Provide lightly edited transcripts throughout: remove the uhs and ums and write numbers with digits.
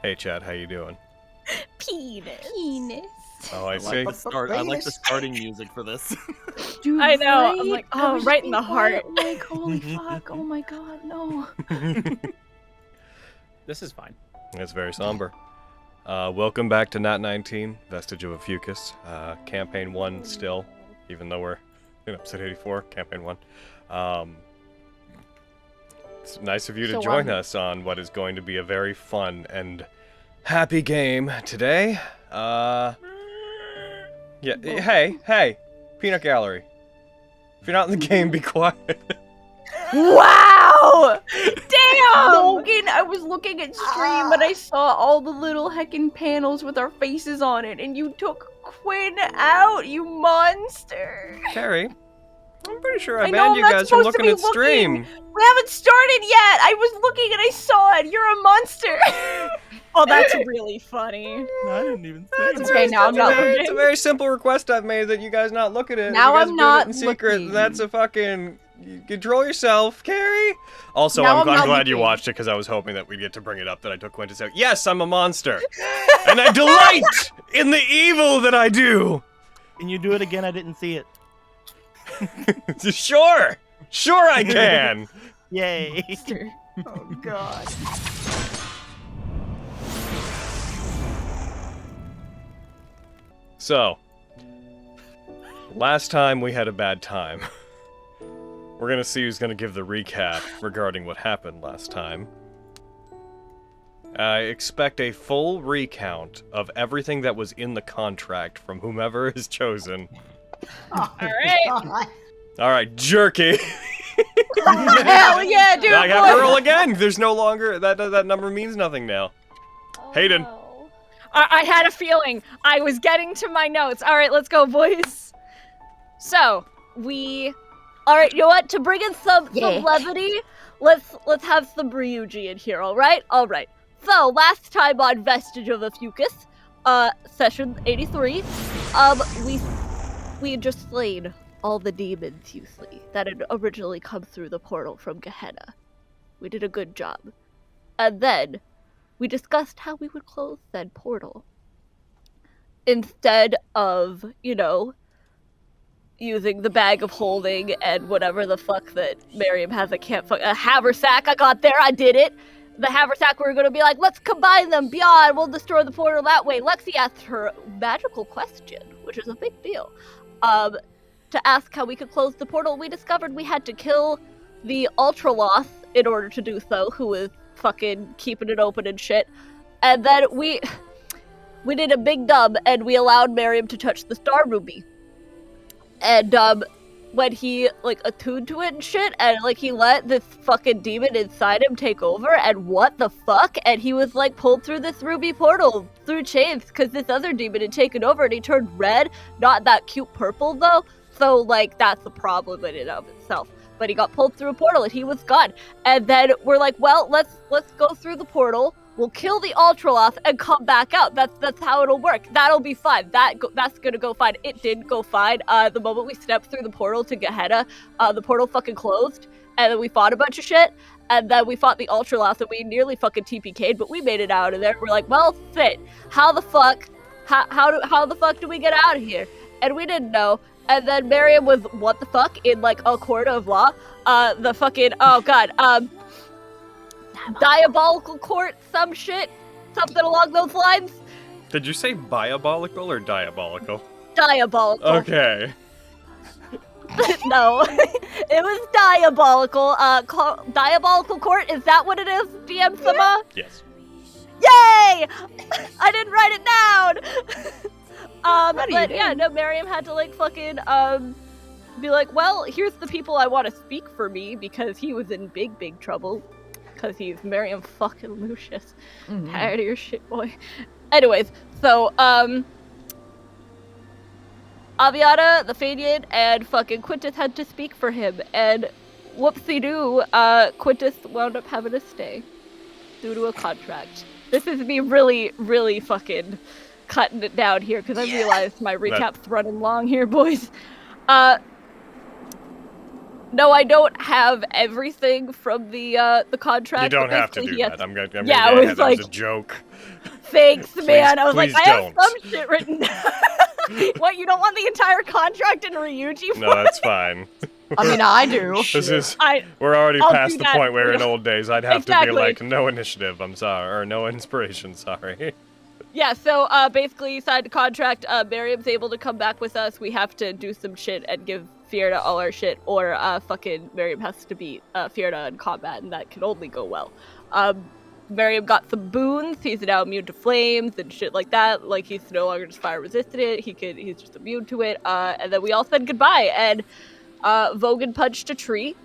Hey, Chad, how you doing? Penis. Oh, I I see. like the starting music for this. Dude, I know. right? I'm like, I oh, was right in just the heart. Like, holy fuck! Oh my god, no. This is fine. It's very somber. Welcome back to Nat19 Vestige of Ophiuchus. Campaign 1 still, even though we're in episode 84, Campaign 1. It's nice of you to join us on what is going to be a very fun and happy game today. Yeah, hey, Peanut Gallery. If you're not in the game, be quiet. Wow! Damn! Logan, I was looking at stream, but I saw all the little heckin' panels with our faces on it, and you took Quinn out, you monster! Carrie, I'm pretty sure I I know banned I'm you not guys from supposed to looking be at stream. We haven't started yet! I was looking and I saw it! You're a monster! Oh, that's really funny. I didn't even say It's it. Okay, now I'm not It's looking. a very simple request I've made that you guys not look at it. Now you guys I'm did it not in secret. looking. That's a fucking... You control yourself, Carrie. Also, Now I'm I'm not glad you looking. watched it because I was hoping that we'd get to bring it up that I took Quintus out. Yes, I'm a monster, and I delight in the evil that I do. Can you do it again? I didn't see it. Sure I can. Yay. Oh god. So, last time we had a bad time. We're gonna see who's gonna give the recap regarding what happened last time. I expect a full recount of everything that was in the contract from whomever is chosen. Alright. Alright, jerky! Hell yeah, dude! I have to roll again! There's no longer... That number means nothing now. Hayden. I had a feeling. I was getting to my notes. Alright, let's go, boys. So, Alright, you know what? To bring in some levity, let's have some Ryuji in here, alright? Alright. So, last time on Vestige of Ophiuchus, session 83, we had just slain all the demons, you see, that had originally come through the portal from Gehenna. We did a good job. And then, we discussed how we would close said portal. Instead of, using the bag of holding and whatever the fuck that Miriam has, a haversack, I got there, I did it. The haversack, we were gonna be like, let's combine them, beyond, we'll destroy the portal that way. Lexi asked her magical question, which is a big deal. To ask how we could close the portal, we discovered we had to kill the Ultraloth in order to do so, who was fucking keeping it open and shit. And then we did a big dub, and we allowed Miriam to touch the Star Ruby. And, when he, attuned to it and shit, and, he let this fucking demon inside him take over, and what the fuck? And he was, pulled through this ruby portal through chains, because this other demon had taken over, and he turned red, not that cute purple, though, so, that's a problem in and of itself. But he got pulled through a portal, and he was gone. And then we're like, well, let's go through the portal, we'll kill the Ultraloth and come back out. That's how it'll work. That'll be fine. That's gonna go fine. It did go fine. The moment we stepped through the portal to Gehenna, the portal fucking closed, and then we fought a bunch of shit, and then we fought the Ultraloth, and we nearly fucking TPK'd, but we made it out of there. We're like, well, shit. How the fuck do we get out of here? And we didn't know. And then Miriam was, what the fuck, in a court of law. The fucking, oh god, diabolical court, some shit, something along those lines. Did you say biabolical or diabolical? Diabolical. Okay. No, it was diabolical. Diabolical court, is that what it is, DM Sama? Yes. Yay! I didn't write it down! But yeah, no, Miriam had to fucking, be like, well, here's the people I want to speak for me, because he was in big, big trouble. Because he's Miriam fucking Lucius. Tired of your shit, boy. Anyways, so, Aviana, the Fadian, and fucking Quintus had to speak for him, and whoopsie-doo, Quintus wound up having to stay. Due to a contract. This is me really, really fucking cutting it down here, because I realized my recap's running long here, boys. No, I don't have everything from the contract. You don't but have to basically do he that. has- I'm gonna Yeah, I that was was a like- joke. Thanks, man. I was like, please I have don't. some shit written down. What, you don't want the entire contract in Ryuji? No, that's fine. I mean, I do. This is I we're already I'll past do the that point where for in you. old days I'd have to Exactly. be like, no initiative, I'm sorry, or no inspiration, sorry. Yeah, so basically signed a contract. Miriam's able to come back with us. We have to do some shit and give Fierda all our shit, or fucking Miriam has to beat Fierda in combat, and that can only go well. Miriam got some boons. He's now immune to flames and shit like that. Like, he's no longer just fire resistant. He's just immune to it. And then we all said goodbye, and Vogan punched a tree.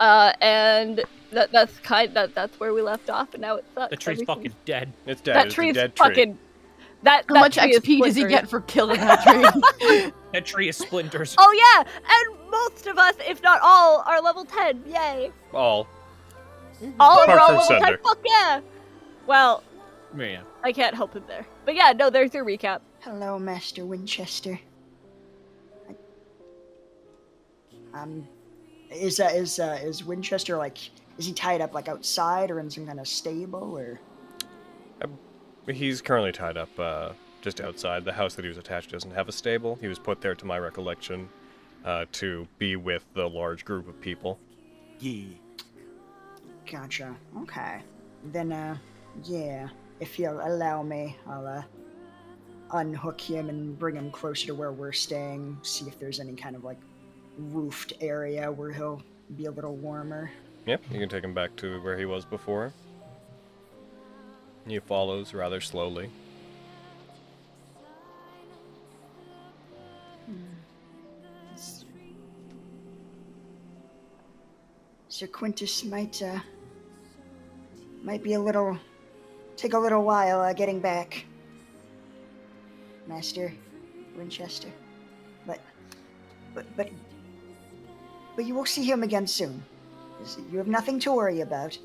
And that's where we left off, and now it sucks. The tree's fucking dead. It's dead. That It's tree's a dead tree. fucking. That How much tree is XP does he splintering. get for killing that tree? That tree is splinters. Oh yeah, and most of us, if not all, are level 10. Yay! All. All of Apart us are from level 10. Sender. Fuck yeah! Well, Yeah. I can't help him there. But yeah, no, there's your recap. Hello, Master Winchester. Is Winchester like? Is he tied up like outside or in some kind of stable or? He's currently tied up just outside. The house that he was attached to doesn't have a stable. He was put there, to my recollection, to be with the large group of people. Yeah. Gotcha. Okay. Then yeah. If you'll allow me, I'll unhook him and bring him closer to where we're staying. See if there's any kind of like roofed area where he'll be a little warmer. Yep, you can take him back to where he was before. He follows rather slowly. Sir Quintus might be take a little while getting back, Master Winchester, but you will see him again soon. You have nothing to worry about.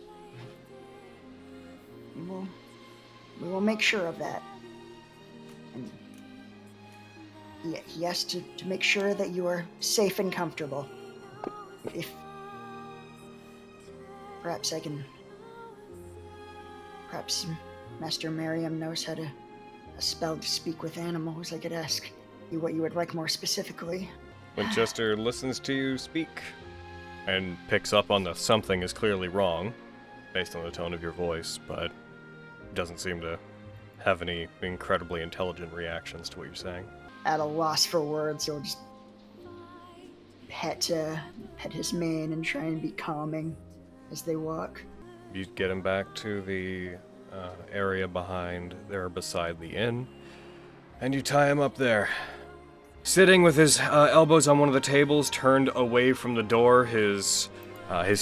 We will make sure of that. And he has to make sure that you are safe and comfortable. If perhaps Master Miriam knows how to a spell to speak with animals. I could ask you what you would like more specifically. Winchester listens to you speak and picks up on the something is clearly wrong based on the tone of your voice, but doesn't seem to have any incredibly intelligent reactions to what you're saying. At a loss for words, he'll just pet his mane and try and be calming as they walk. You get him back to the area behind there beside the inn, and you tie him up there. Sitting with his elbows on one of the tables, turned away from the door, his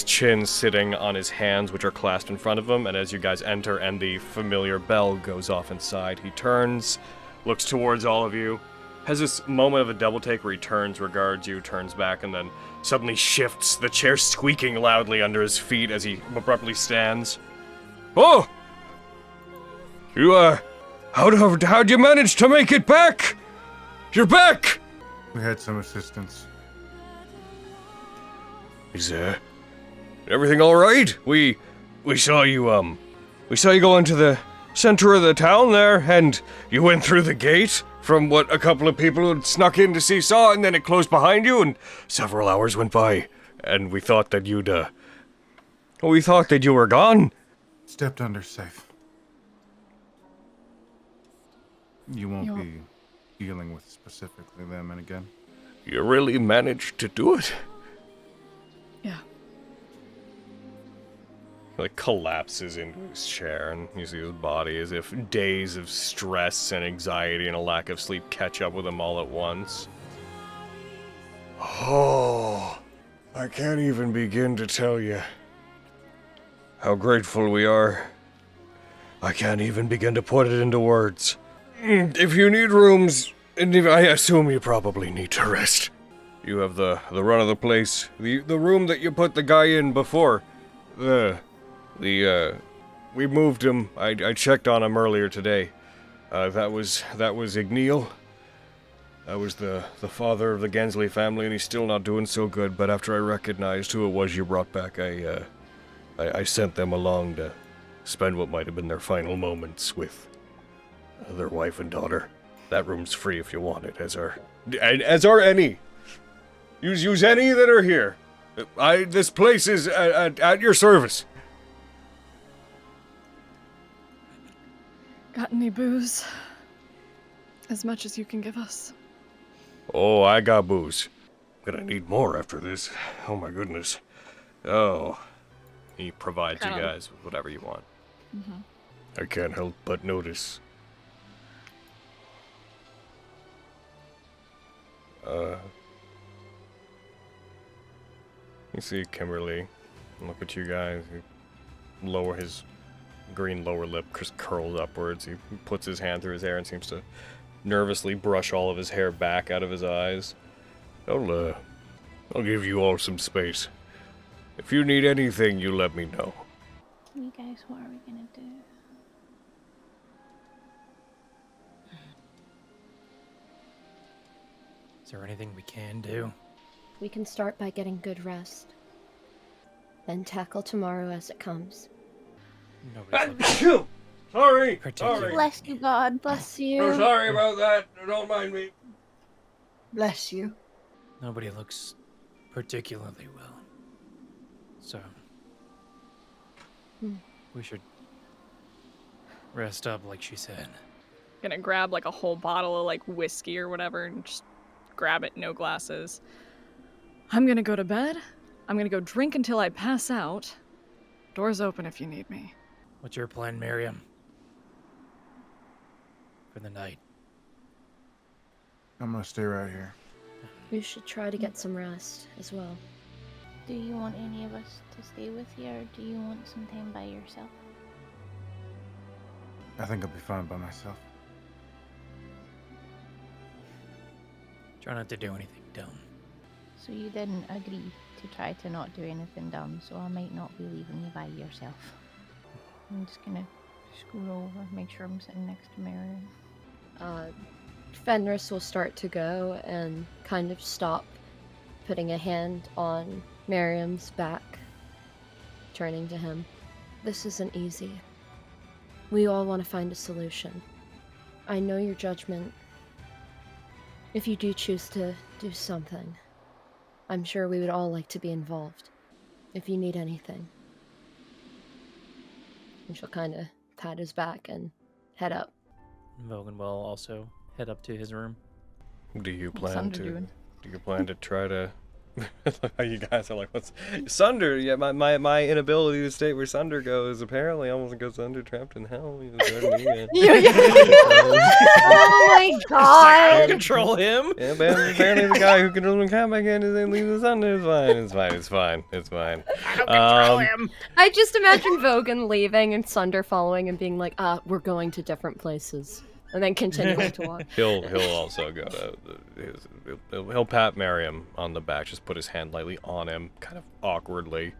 chin sitting on his hands, which are clasped in front of him, and as you guys enter and the familiar bell goes off inside, he turns, looks towards all of you, has this moment of a double take where he turns, regards you, turns back, and then suddenly shifts, the chair squeaking loudly under his feet as he abruptly stands. Oh! You, how'd you manage to make it back? You're back! We had some assistance. Is everything all right? We saw you go into the center of the town there, and you went through the gate from what a couple of people had snuck in to see saw, and then it closed behind you, and several hours went by, and we thought that you were gone. Stepped under safe. You won't be dealing with specifically them and again. You really managed to do it. Yeah. Like collapses into his chair, and you see his body as if days of stress and anxiety and a lack of sleep catch up with him all at once. Oh, I can't even begin to tell you how grateful we are. I can't even begin to put it into words. If you need rooms, and I assume you probably need to rest. You have the run of the place. The room that you put the guy in before. We moved him. I checked on him earlier today. That was Igneel. I was the father of the Gensley family, and he's still not doing so good, but after I recognized who it was you brought back, I sent them along to spend what might have been their final moments with their wife and daughter. That room's free if you want it, as are any. Use any that are here. This place is at your service. Got any booze? As much as you can give us. Oh, I got booze. Gonna need more after this. Oh my goodness. Oh. He provides you guys with whatever you want. Mm-hmm. I can't help but notice. You see Kimberly look at you guys. He lower his green lower lip just curls upwards. He puts his hand through his hair and seems to nervously brush all of his hair back out of his eyes. I'll give you all some space. If you need anything, you let me know. You guys, what are we gonna do? Is there anything we can do? We can start by getting good rest. Then tackle tomorrow as it comes. Sorry! Sorry! Bless you, God. Bless you. Oh, sorry about that. Don't mind me. Bless you. Nobody looks particularly well. So, we should rest up like she said. Gonna grab like a whole bottle of like whiskey or whatever and just grab it, no glasses. I'm gonna go to bed. I'm gonna go drink until I pass out. Doors open if you need me. What's your plan, Miriam? For the night? I'm gonna stay right here. You should try to get some rest as well. Do you want any of us to stay with you, or do you want some time by yourself? I think I'll be fine by myself. Try not to do anything dumb. So you didn't agree to try to not do anything dumb, so I might not be leaving you by yourself. I'm just gonna scoot over, make sure I'm sitting next to Marion. Fenris will start to go and kind of stop, putting a hand on Miriam's back, turning to him. This isn't easy. We all want to find a solution. I know your judgment. If you do choose to do something, I'm sure we would all like to be involved. If you need anything. And she'll kind of pat his back and head up. Vogan will also head up to his room. Do you What's plan Sunder to? doing? Do you plan to try to? You guys are like, what's Sunder? Yeah, my inability to state where Sunder goes apparently almost goes Sunder trapped in hell. Oh my god! Control him. Yeah, but apparently the guy who controls him come back in and leave the Sunder. It's fine. Control him. I just imagine Vogan leaving and Sunder following and being like, we're going to different places. And then continuing to walk. He'll also go to he'll pat Miriam on the back, just put his hand lightly on him, kind of awkwardly.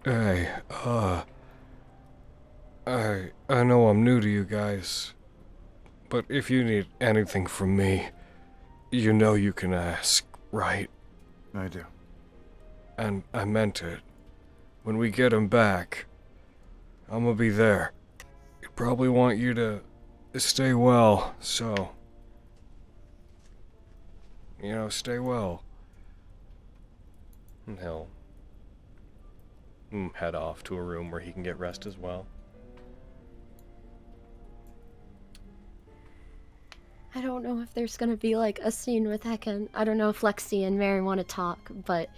Hey, I know I'm new to you guys, but if you need anything from me, you know you can ask, right? I do. And I meant it. When we get him back, I'm gonna be there. You probably want you to stay well, so... You know, stay well. And he'll head off to a room where he can get rest as well. I don't know if there's gonna be like a scene with Heckin. I don't know if Lexi and Mary want to talk, but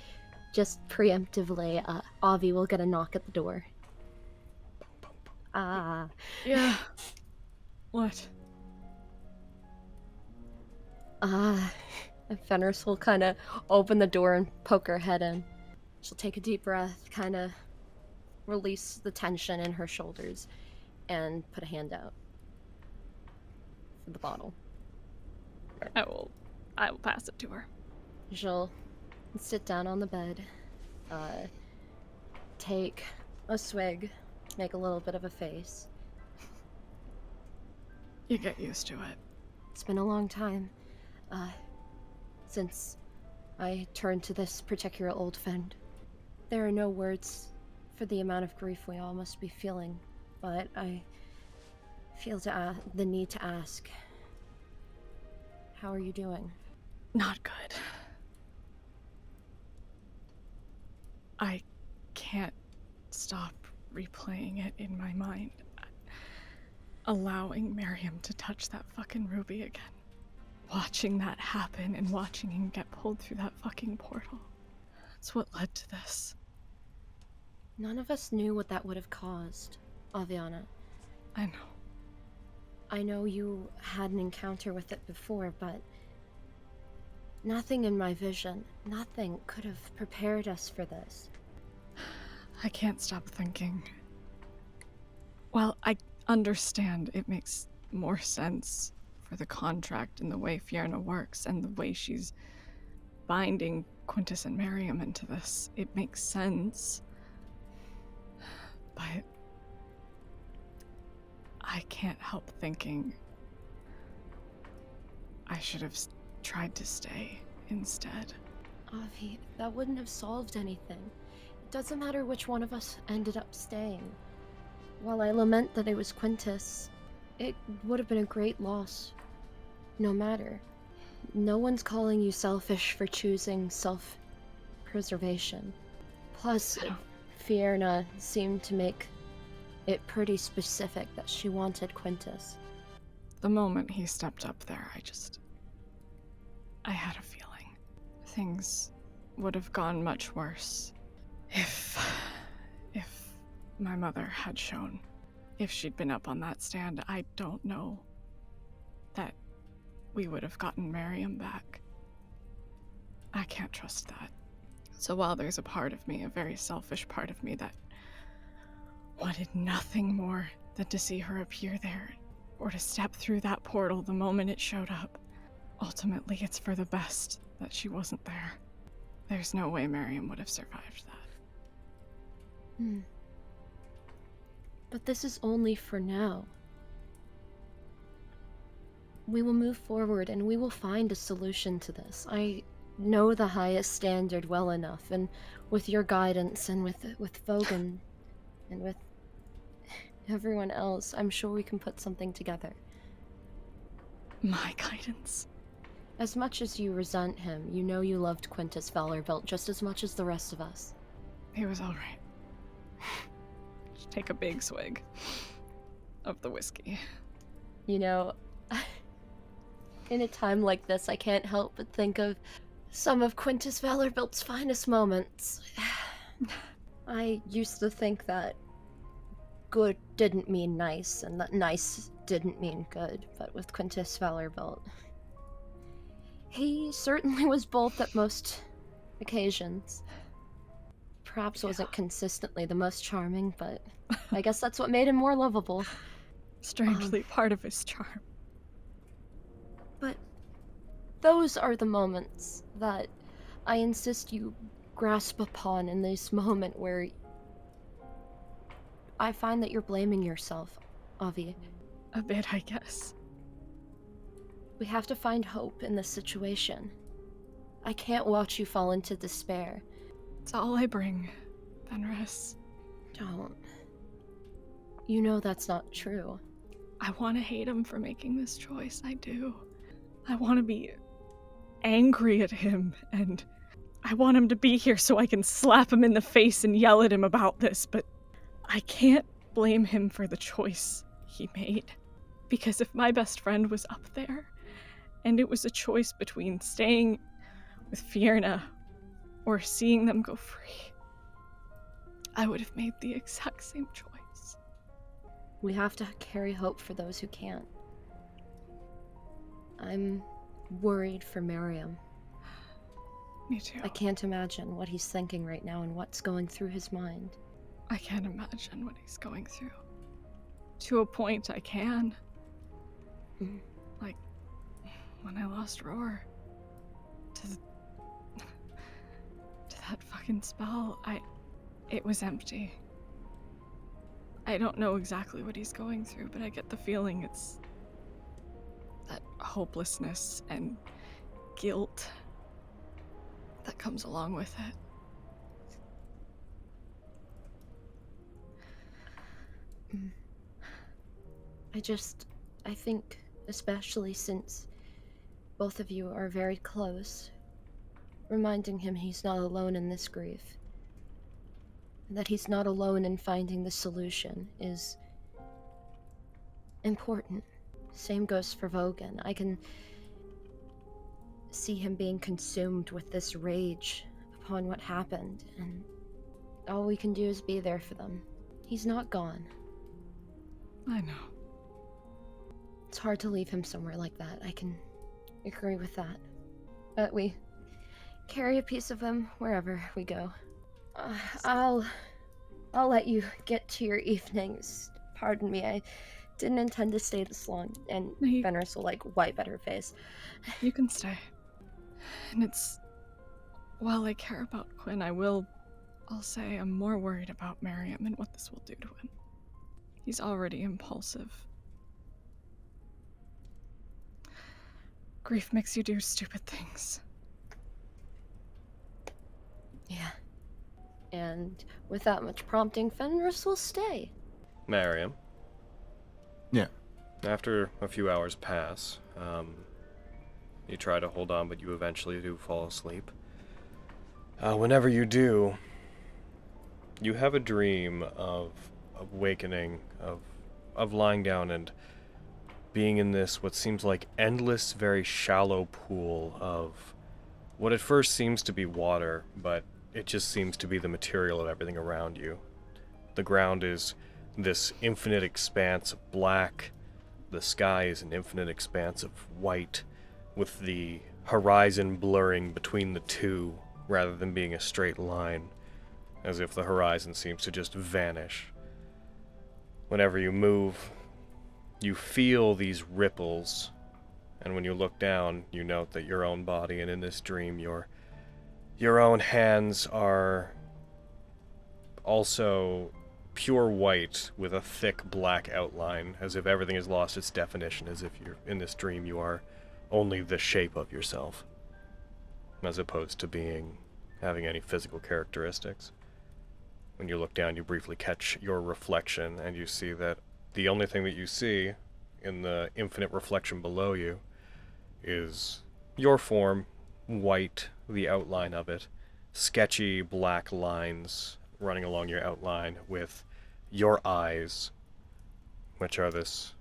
just preemptively, Avi will get a knock at the door. Yeah. What? Fenris will kind of open the door and poke her head in. She'll take a deep breath, kind of release the tension in her shoulders, and put a hand out for the bottle. I will pass it to her. She'll sit down on the bed, take a swig, make a little bit of a face. You get used to it. It's been a long time. since I turned to this particular old friend. There are no words for the amount of grief we all must be feeling, but I feel the need to ask. How are you doing? Not good. I can't stop replaying it in my mind. Allowing Miriam to touch that fucking ruby again. Watching that happen and watching him get pulled through that fucking portal. That's what led to this. None of us knew what that would have caused, Aviana. I know. I know you had an encounter with it before, but nothing in my vision, nothing could have prepared us for this. I can't stop thinking. Well, I understand it makes more sense for the contract and the way Fiona works and the way she's binding Quintus and Miriam into this. It makes sense. But I can't help thinking I should have tried to stay instead. Avi, that wouldn't have solved anything. It doesn't matter which one of us ended up staying. While I lament that it was Quintus, it would have been a great loss. No matter. No one's calling you selfish for choosing self-preservation. Plus, Fiona seemed to make it pretty specific that she wanted Quintus. The moment he stepped up there, I had a feeling things would have gone much worse if my mother had shown. If she'd been up on that stand, I don't know that we would have gotten Miriam back. I can't trust that. So while there's a part of me, a very selfish part of me, that wanted nothing more than to see her appear there or to step through that portal the moment it showed up, ultimately it's for the best that she wasn't there. There's no way Miriam would have survived that. But this is only for now. We will move forward and we will find a solution to this. I know the highest standard well enough, and with your guidance and with Vogan and with everyone else, I'm sure we can put something together. My guidance? As much as you resent him, you know you loved Quintus Vanderbilt just as much as the rest of us. He was alright. Just take a big swig of the whiskey. You know, in a time like this, I can't help but think of some of Quintus Vanderbilt's finest moments. I used to think that good didn't mean nice, and that nice didn't mean good, but with Quintus Vanderbilt, he certainly was both at most occasions. Perhaps wasn't consistently the most charming, but I guess that's what made him more lovable. Strangely, part of his charm. But those are the moments that I insist you grasp upon in this moment where I find that you're blaming yourself, Avi. A bit, I guess. We have to find hope in this situation. I can't watch you fall into despair. It's all I bring, Fenris. Don't. You know that's not true. I want to hate him for making this choice, I do. I want to be angry at him, and I want him to be here so I can slap him in the face and yell at him about this, but I can't blame him for the choice he made. Because if my best friend was up there, and it was a choice between staying with Fiona or seeing them go free, I would have made the exact same choice. We have to carry hope for those who can't. I'm worried for Miriam. Me too. I can't imagine what he's thinking right now and what's going through his mind. I can't imagine what he's going through. To a point, I can. Like, when I lost Roar to that fucking spell, it was empty. I don't know exactly what he's going through, but I get the feeling it's that hopelessness and guilt comes along with it. I think, especially since both of you are very close, reminding him he's not alone in this grief, and that he's not alone in finding the solution is important. Same goes for Vogan. I can see him being consumed with this rage upon what happened, and all we can do is be there for them. He's not gone. I know. It's hard to leave him somewhere like that. I can agree with that. But we carry a piece of him wherever we go. I'll let you get to your evenings. Pardon me, I didn't intend to stay this long. And Fenris will, wipe at her face. You can stay. And while I care about Quinn, I'll say I'm more worried about Miriam and what this will do to him. He's already impulsive. Grief makes you do stupid things. Yeah. And without much prompting, Fenris will stay. Miriam. Yeah. After a few hours pass, you try to hold on, but you eventually do fall asleep. Whenever you do, you have a dream of awakening, of lying down and being in this what seems like endless, very shallow pool of what at first seems to be water, but it just seems to be the material of everything around you. The ground is this infinite expanse of black. The sky is an infinite expanse of white, with the horizon blurring between the two rather than being a straight line, as if the horizon seems to just vanish. Whenever you move, you feel these ripples, and when you look down, you note that your own body, and in this dream, your own hands are also pure white with a thick black outline, as if everything has lost its definition, as if you're in this dream you are only the shape of yourself, as opposed to having any physical characteristics. When you look down, you briefly catch your reflection, and you see that the only thing that you see in the infinite reflection below you is your form, white, the outline of it, sketchy black lines running along your outline, with your eyes, which are this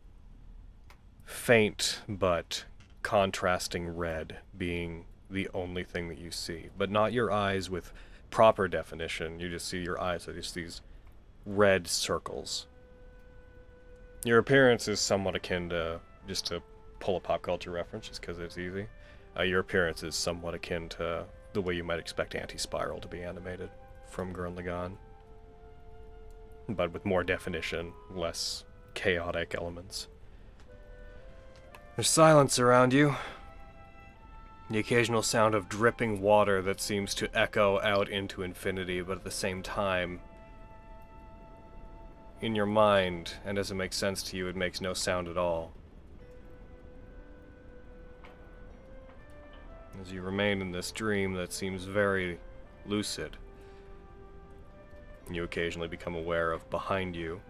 faint but contrasting red, being the only thing that you see. But not your eyes with proper definition, you just see your eyes are just these red circles. Your appearance is somewhat akin to, just to pull a pop culture reference just because it's easy, your appearance is somewhat akin to the way you might expect Anti-Spiral to be animated from Gurren Lagann, but with more definition, less chaotic elements. There's silence around you. The occasional sound of dripping water that seems to echo out into infinity, but at the same time, in your mind, and as it makes sense to you, it makes no sound at all. As you remain in this dream that seems very lucid, you occasionally become aware of behind you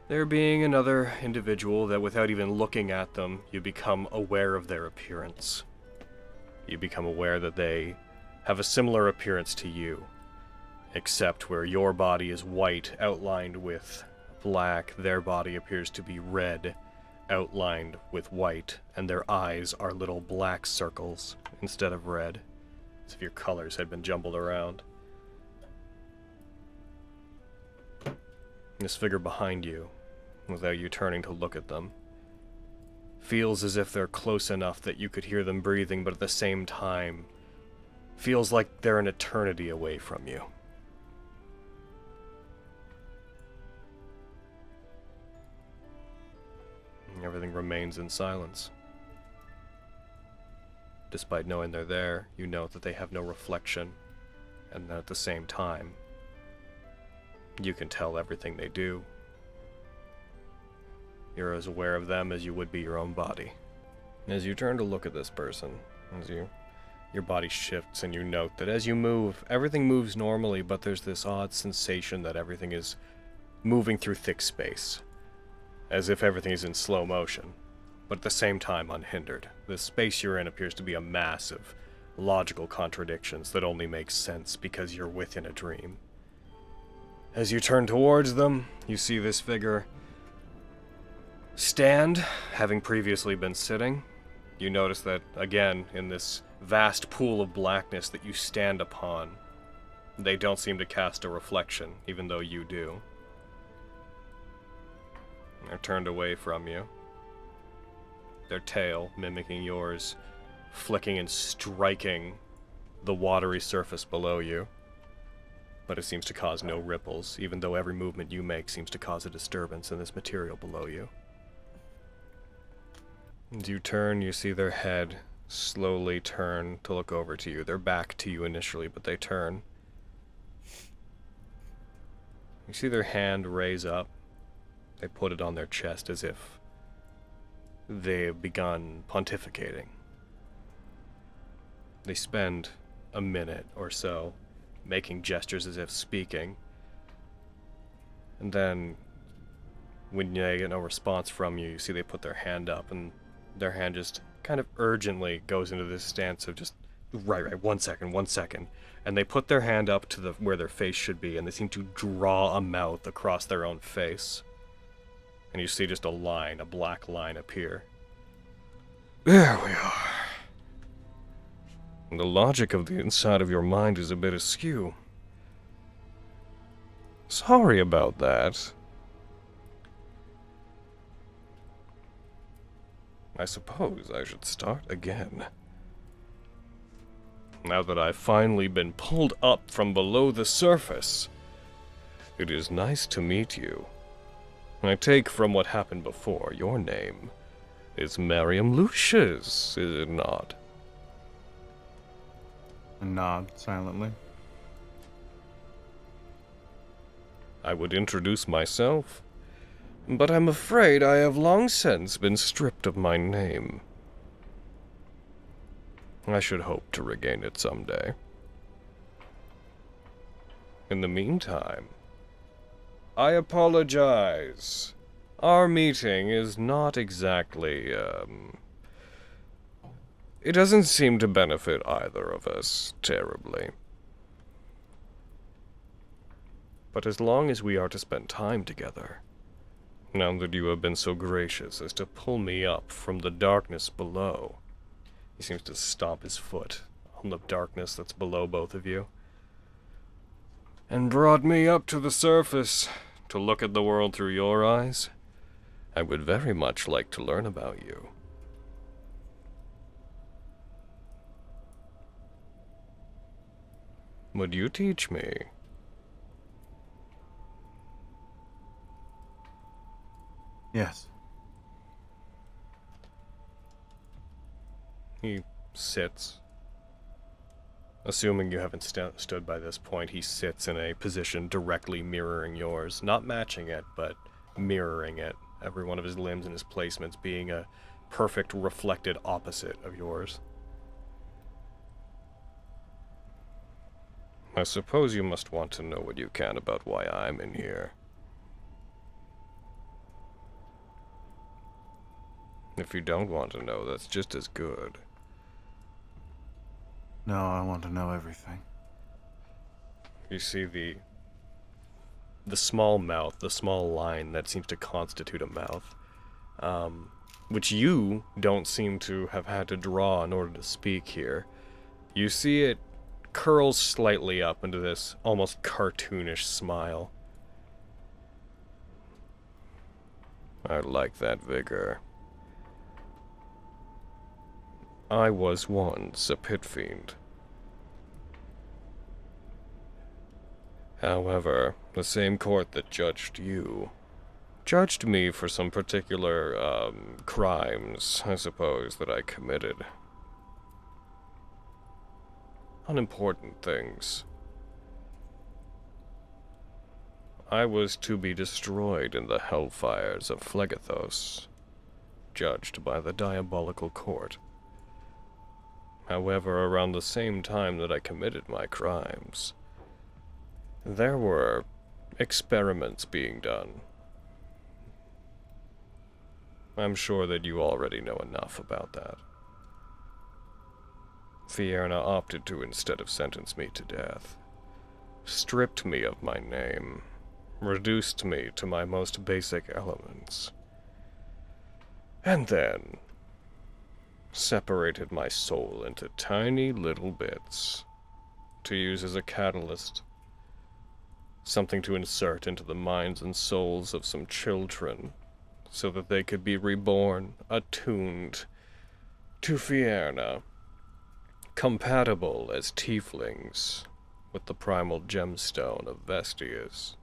there being another individual that without even looking at them, you become aware of their appearance. You become aware that they have a similar appearance to you, except where your body is white, outlined with black, their body appears to be red, outlined with white, and their eyes are little black circles instead of red, as if your colors had been jumbled around. This figure behind you, without you turning to look at them, feels as if they're close enough that you could hear them breathing, but at the same time, feels like they're an eternity away from you. And everything remains in silence. Despite knowing they're there, you know that they have no reflection, and that at the same time, you can tell everything they do. You're as aware of them as you would be your own body. As you turn to look at this person, as you Your body shifts and you note that as you move, everything moves normally, but there's this odd sensation that everything is moving through thick space, as if everything is in slow motion, but at the same time unhindered. The space you're in appears to be a mass of logical contradictions that only make sense because you're within a dream. As you turn towards them, you see this figure stand, having previously been sitting. You notice that, again, in this vast pool of blackness that you stand upon, they don't seem to cast a reflection, even though you do. They're turned away from you. Their tail, mimicking yours, flicking and striking the watery surface below you. But it seems to cause no ripples, even though every movement you make seems to cause a disturbance in this material below you. As you turn, you see their head slowly turn to look over to you. They're back to you initially, but they turn. You see their hand raise up. They put it on their chest as if they've begun pontificating. They spend a minute or so making gestures as if speaking. And then, when they get no response from you, you see they put their hand up, and their hand just kind of urgently goes into this stance of just, right, 1 second. And they put their hand up to where their face should be, and they seem to draw a mouth across their own face. And you see just a line, a black line appear. There we are. The logic of the inside of your mind is a bit askew. Sorry about that. I suppose I should start again. Now that I've finally been pulled up from below the surface, it is nice to meet you. I take from what happened before, your name is Merriam Lucius, is it not? A nod silently. I would introduce myself, but I'm afraid I have long since been stripped of my name. I should hope to regain it someday. In the meantime, I apologize. Our meeting is not exactly, it doesn't seem to benefit either of us terribly. But as long as we are to spend time together, now that you have been so gracious as to pull me up from the darkness below, he seems to stomp his foot on the darkness that's below both of you, and brought me up to the surface to look at the world through your eyes, I would very much like to learn about you. Would you teach me? Yes. He sits. Assuming you haven't stood by this point, he sits in a position directly mirroring yours. Not matching it, but mirroring it. Every one of his limbs and his placements being a perfect reflected opposite of yours. I suppose you must want to know what you can about why I'm in here. If you don't want to know, that's just as good. No, I want to know everything. You see the small mouth, the small line that seems to constitute a mouth, which you don't seem to have had to draw in order to speak here. You see it curls slightly up into this almost cartoonish smile. I like that vigor. I was once a pit fiend. However, the same court that judged you judged me for some particular, crimes, I suppose, that I committed. Unimportant things. I was to be destroyed in the hellfires of Phlegethos, judged by the diabolical court. However, around the same time that I committed my crimes, there were experiments being done. I'm sure that you already know enough about that. Fierna opted to, instead of sentence me to death, stripped me of my name, reduced me to my most basic elements, and then separated my soul into tiny little bits to use as a catalyst, something to insert into the minds and souls of some children so that they could be reborn, attuned to Fierna, compatible as tieflings with the primal gemstone of Vestige,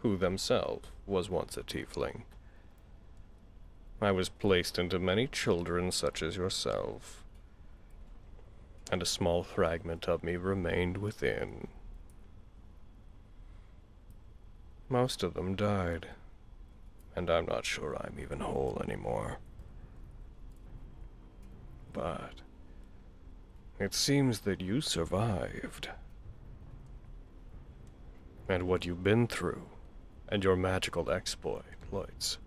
who themselves was once a tiefling. I was placed into many children such as yourself, and a small fragment of me remained within. Most of them died, and I'm not sure I'm even whole anymore. But it seems that you survived. And what you've been through, and your magical exploits,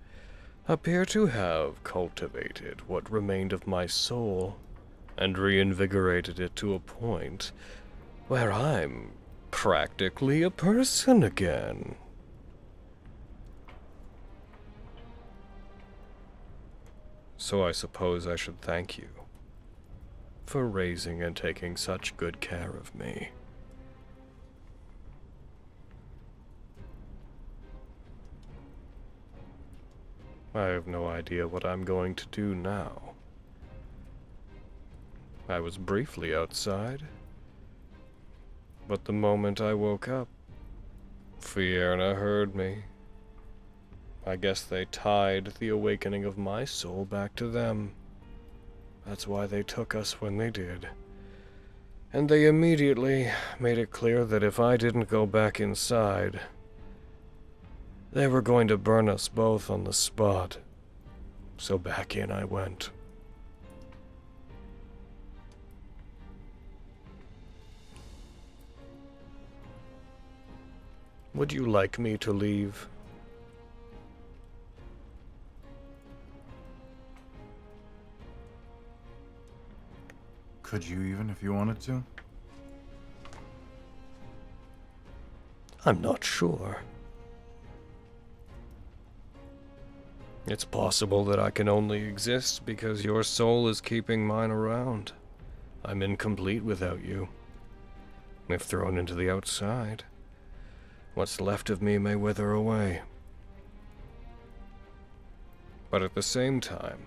appear to have cultivated what remained of my soul, and reinvigorated it to a point where I'm practically a person again. So I suppose I should thank you for raising and taking such good care of me. I have no idea what I'm going to do now. I was briefly outside, but the moment I woke up, Fierna heard me. I guess they tied the awakening of my soul back to them. That's why they took us when they did. And they immediately made it clear that if I didn't go back inside, they were going to burn us both on the spot. So back in I went. Would you like me to leave? Could you even if you wanted to? I'm not sure. It's possible that I can only exist because your soul is keeping mine around. I'm incomplete without you. If thrown into the outside, what's left of me may wither away. But at the same time,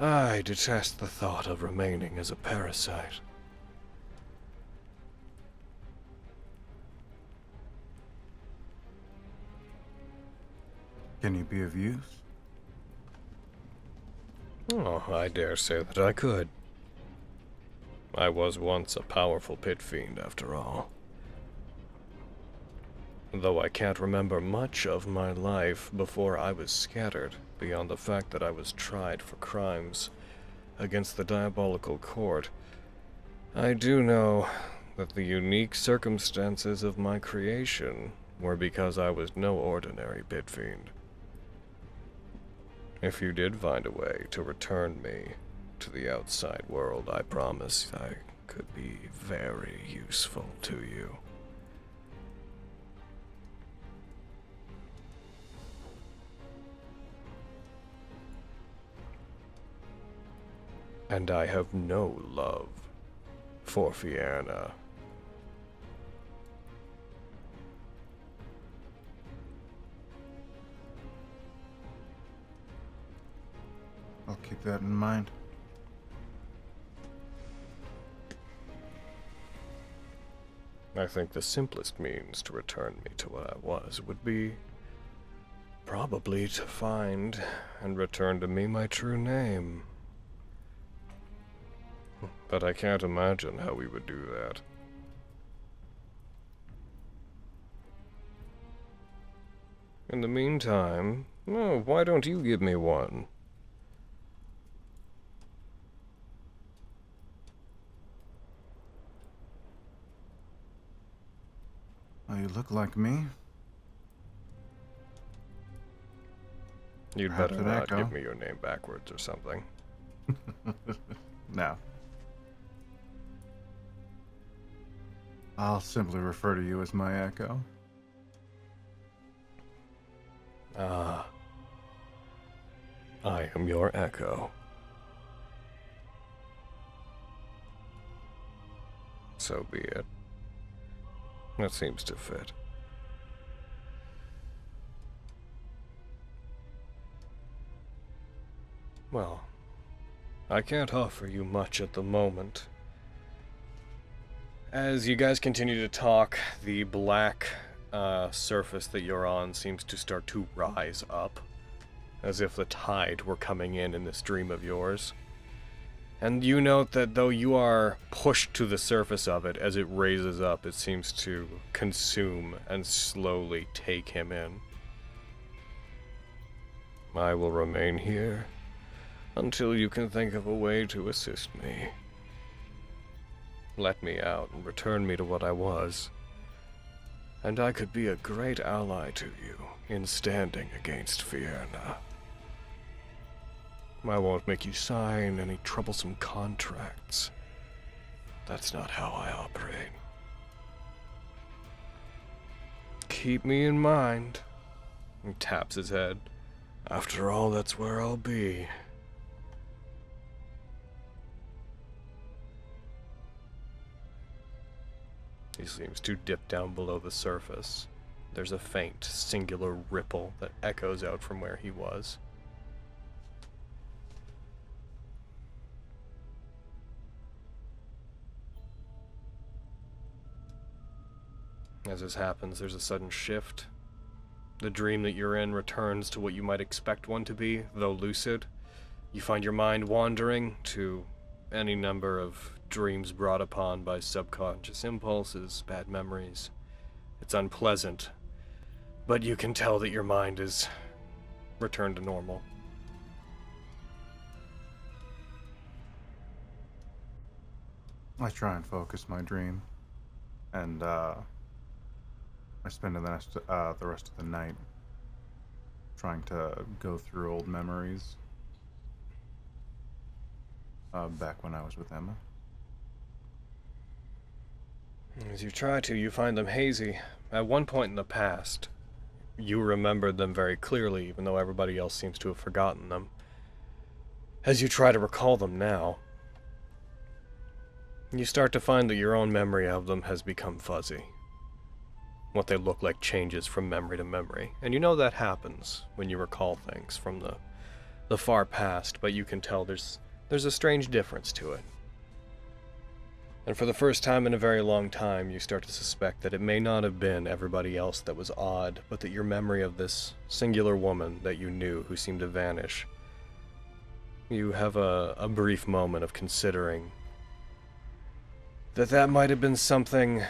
I detest the thought of remaining as a parasite. Can you be of use? Oh, I dare say that I could. I was once a powerful pit fiend, after all. Though I can't remember much of my life before I was scattered, beyond the fact that I was tried for crimes against the diabolical court, I do know that the unique circumstances of my creation were because I was no ordinary pit fiend. If you did find a way to return me to the outside world, I promise I could be very useful to you. And I have no love for Fierna. I'll keep that in mind. I think the simplest means to return me to what I was would be probably to find and return to me my true name. But I can't imagine how we would do that. In the meantime, why don't you give me one? you look like me. You'd Perhaps better an not echo. give me your name backwards or something. No. I'll simply refer to you as my echo. Ah. I am your echo. So be it. That seems to fit. Well, I can't offer you much at the moment. As you guys continue to talk, the black surface that you're on seems to start to rise up, as if the tide were coming in this dream of yours. And you note that though you are pushed to the surface of it, as it raises up, it seems to consume and slowly take him in. I will remain here until you can think of a way to assist me. Let me out and return me to what I was, and I could be a great ally to you in standing against Fierna. I won't make you sign any troublesome contracts. That's not how I operate. Keep me in mind. He taps his head. After all, that's where I'll be. He seems to dip down below the surface. There's a faint, singular ripple that echoes out from where he was. As this happens, there's a sudden shift. The dream that you're in returns to what you might expect one to be, though lucid. You find your mind wandering to any number of dreams brought upon by subconscious impulses, bad memories. It's unpleasant, but you can tell that your mind is returned to normal. I try and focus my dream, and I spend the rest of the night trying to go through old memories back when I was with Emma. As you try to, you find them hazy. At one point in the past, you remembered them very clearly, even though everybody else seems to have forgotten them. As you try to recall them now, you start to find that your own memory of them has become fuzzy. What they look like changes from memory to memory, and you know that happens when you recall things from the far past, but you can tell there's a strange difference to it. And for the first time in a very long time, you start to suspect that it may not have been everybody else that was odd, but that your memory of this singular woman that you knew who seemed to vanish. You have a brief moment of considering that might have been something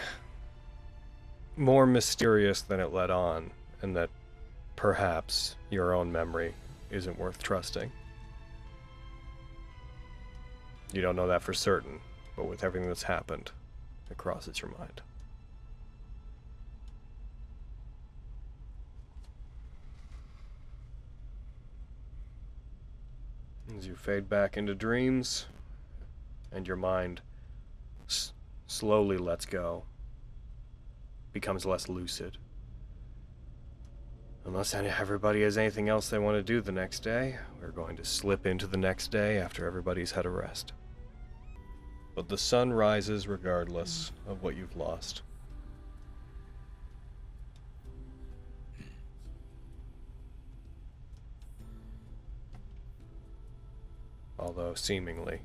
more mysterious than it let on, and that perhaps your own memory isn't worth trusting. You don't know that for certain, but with everything that's happened, it crosses your mind. As you fade back into dreams, and your mind slowly lets go, becomes less lucid. Unless everybody has anything else they want to do the next day, we're going to slip into the next day after everybody's had a rest. But the sun rises regardless of what you've lost. Although seemingly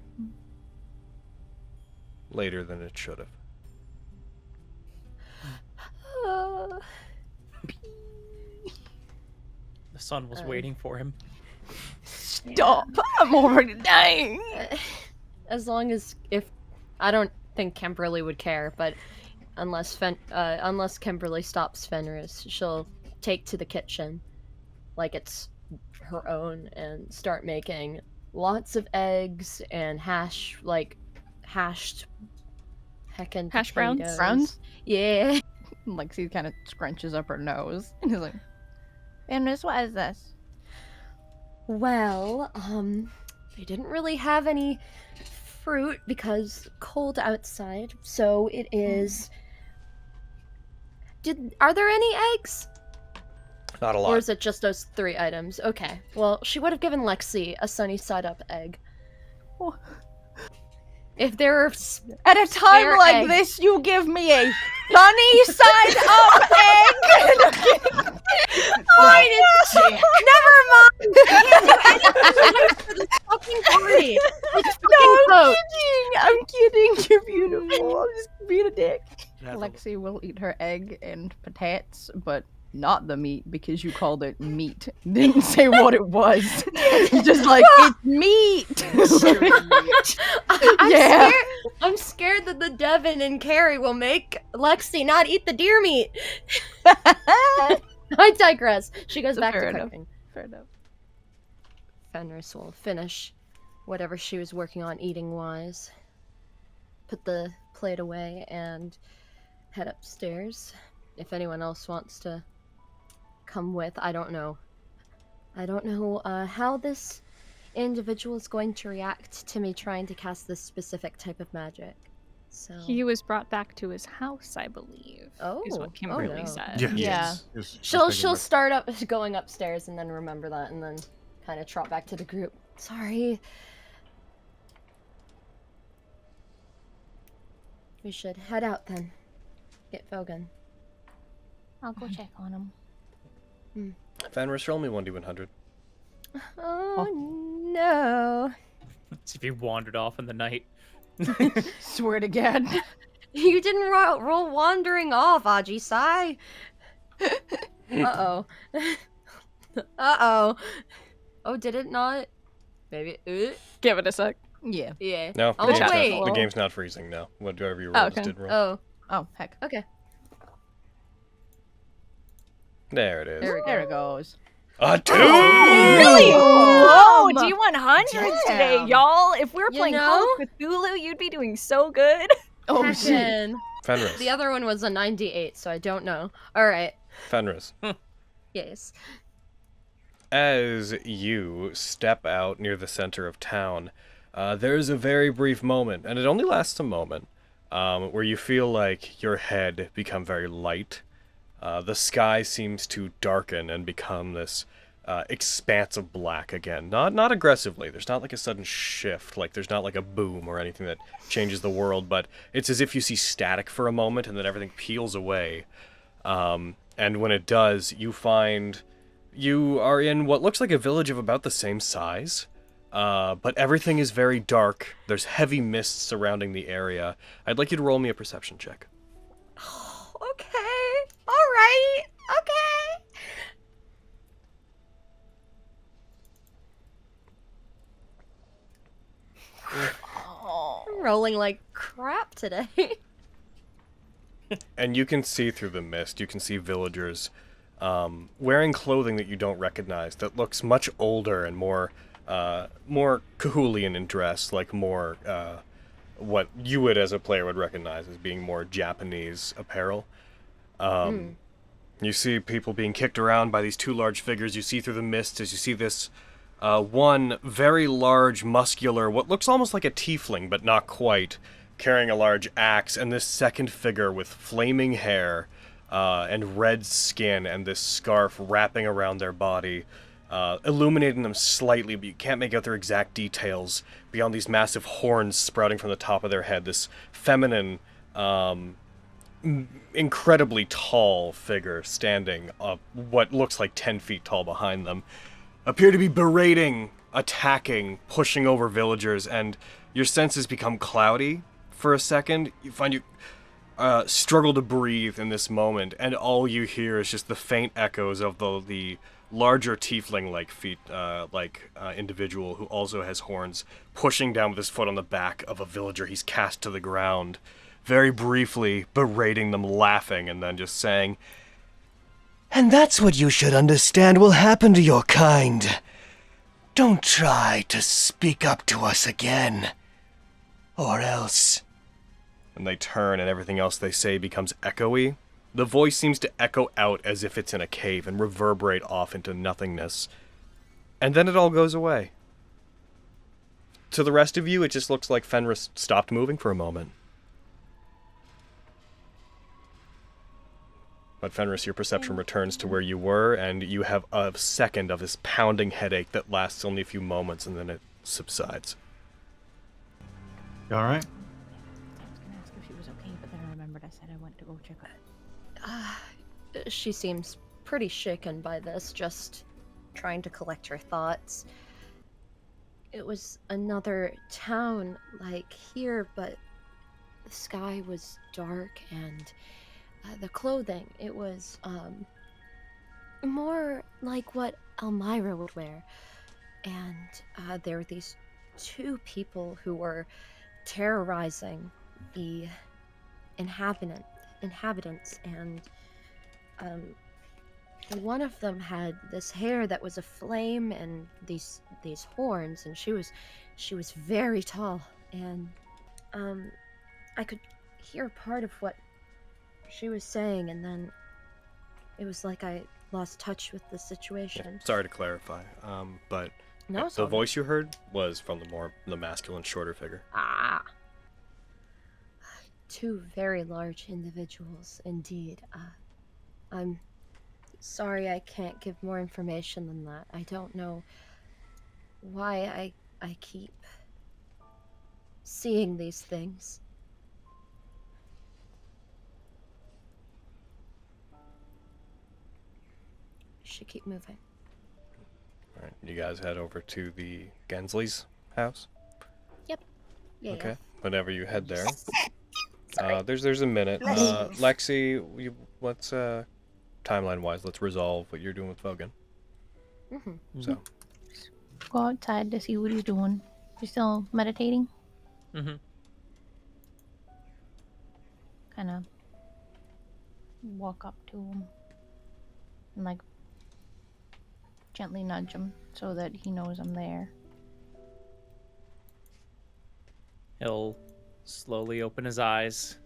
later than it should have. The sun was waiting for him. Stop! I'm already dying! As long as, if, I don't think Kimberly would care, but unless Kimberly stops Fenris, she'll take to the kitchen like it's her own and start making lots of eggs and hashed heckin' Hash browns? potatoes. Browns? Yeah. Lexi kind of scrunches up her nose. And he's like, Fenris, what is this? Well, they didn't really have any fruit because cold outside, so it is... Are there any eggs? Not a lot. Or is it just those 3 items? Okay. Well, she would have given Lexi a sunny side up egg. Oh. If there are At a time spare like eggs- this, you give me a sunny side up egg. Fine, never mind. I can't do anything for this fucking party. It's No, fucking I'm kidding. You're beautiful. I'm just being a dick. That's a- Lexi will eat her egg and potatoes, but not the meat because you called it meat. Didn't say what it was. Just like, it's meat. Yeah. I'm scared that the Devin and Carrie will make Lexi not eat the deer meat. I digress. She goes back Fair to enough. cooking. Fair enough. Fenris will finish whatever she was working on eating-wise, put the plate away, and head upstairs. If anyone else wants to come with, I don't know. I don't know how this individual is going to react to me trying to cast this specific type of magic. So He was brought back to his house, I believe. Is what Kimberly no. said. Yeah. She'll start up going upstairs and then remember that and then kind of trot back to the group. Sorry. We should head out then. Get Fogan. I'll go check on him. Fenris, roll me 1d100. Oh no. See if he wandered off in the night. Swear to God. You didn't roll wandering off, Aji-sai. Uh-oh. Uh-oh. Oh, did it not? Maybe. Give it a sec. Yeah. Yeah. No, Oh, the, game's wait. not, the game's not freezing now. Whatever you Oh, rolled okay. did roll. Oh, Oh, heck. okay. There it is. There it goes. A 2! Really? Whoa, Whoa, D100s today, Damn. y'all. If we were You playing know? Call of Cthulhu, you'd be doing so good. Oh, shit. Heckin'. Fenris. The other one was a 98, so I don't know. Alright. Fenris. Yes. As you step out near the center of town, there's a very brief moment, and it only lasts a moment, where you feel like your head become very light. The sky seems to darken and become this expanse of black again. Not aggressively. There's not like a sudden shift. Like there's not like a boom or anything that changes the world. But it's as if you see static for a moment and then everything peels away. And when it does, you find you are in what looks like a village of about the same size. But everything is very dark. There's heavy mists surrounding the area. I'd like you to roll me a perception check. Okay. Alright. Okay. I'm rolling like crap today. And you can see through the mist, you can see villagers wearing clothing that you don't recognize, that looks much older and more Cahulian in dress, like more what you would as a player would recognize as being more Japanese apparel. You see people being kicked around by these two large figures. You see through the mist as you see this one very large, muscular, what looks almost like a tiefling, but not quite, carrying a large axe, and this second figure with flaming hair and red skin and this scarf wrapping around their body, illuminating them slightly, but you can't make out their exact details beyond these massive horns sprouting from the top of their head. This feminine, incredibly tall figure standing up, what looks like 10 feet tall behind them, appear to be berating, attacking, pushing over villagers, and your senses become cloudy for a second. You find you struggle to breathe in this moment, and all you hear is just the faint echoes of the larger tiefling-like individual who also has horns, pushing down with his foot on the back of a villager he's cast to the ground, very briefly berating them, laughing, and then just saying, "And that's what you should understand will happen to your kind. Don't try to speak up to us again. Or else." And they turn, and everything else they say becomes echoey. The voice seems to echo out as if it's in a cave and reverberate off into nothingness. And then it all goes away. To the rest of you, it just looks like Fenris stopped moving for a moment. But Fenris, your perception returns to where you were, and you have a second of this pounding headache that lasts only a few moments, and then it subsides. You all right? I was gonna ask if she was okay, but then I remembered I said I went to go check her. She seems pretty shaken by this, just trying to collect her thoughts. It was another town like here, but the sky was dark and the clothing, it was more like what Elmira would wear. And there were these two people who were terrorizing the inhabitants, and one of them had this hair that was aflame and these horns, and she was very tall, and I could hear part of what she was saying, and then it was like I lost touch with the situation. Yeah, sorry to clarify, but No, the voice you heard was from the masculine, shorter figure. Ah. Two very large individuals, indeed. I'm sorry I can't give more information than that. I don't know why I keep seeing these things. Should keep moving. Alright, you guys head over to the Gensley's house? Yep. Yeah. Okay, whenever you head there. There's a minute. Lexi, let's, timeline-wise, let's resolve what you're doing with Vogan. So. Go outside to see what he's doing. He's still meditating? Kind of walk up to him and, like, gently nudge him so that he knows I'm there. He'll slowly open his eyes,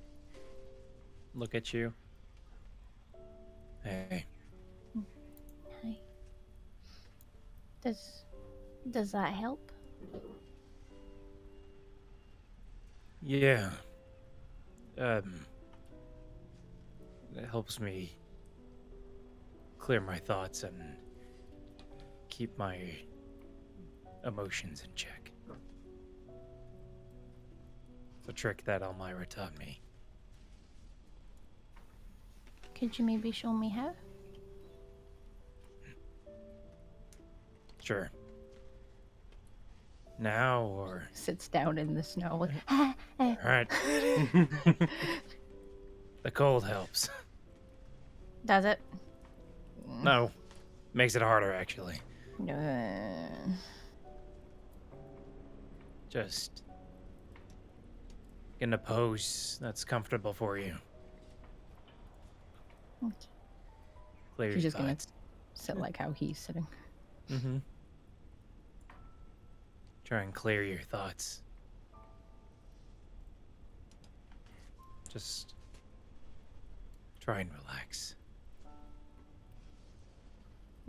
look at you. Hey. Hi. Does that help? Yeah. It helps me clear my thoughts and keep my emotions in check. It's a trick that Elmira taught me. Could you maybe show me how? Sure. Now or... Sits down in the snow. Alright. The cold helps. Does it? No. Makes it harder, actually. Just get in a pose that's comfortable for you. Okay. Clear She's your just gonna thoughts. sit like how he's sitting. Try and clear your thoughts. Just try and relax.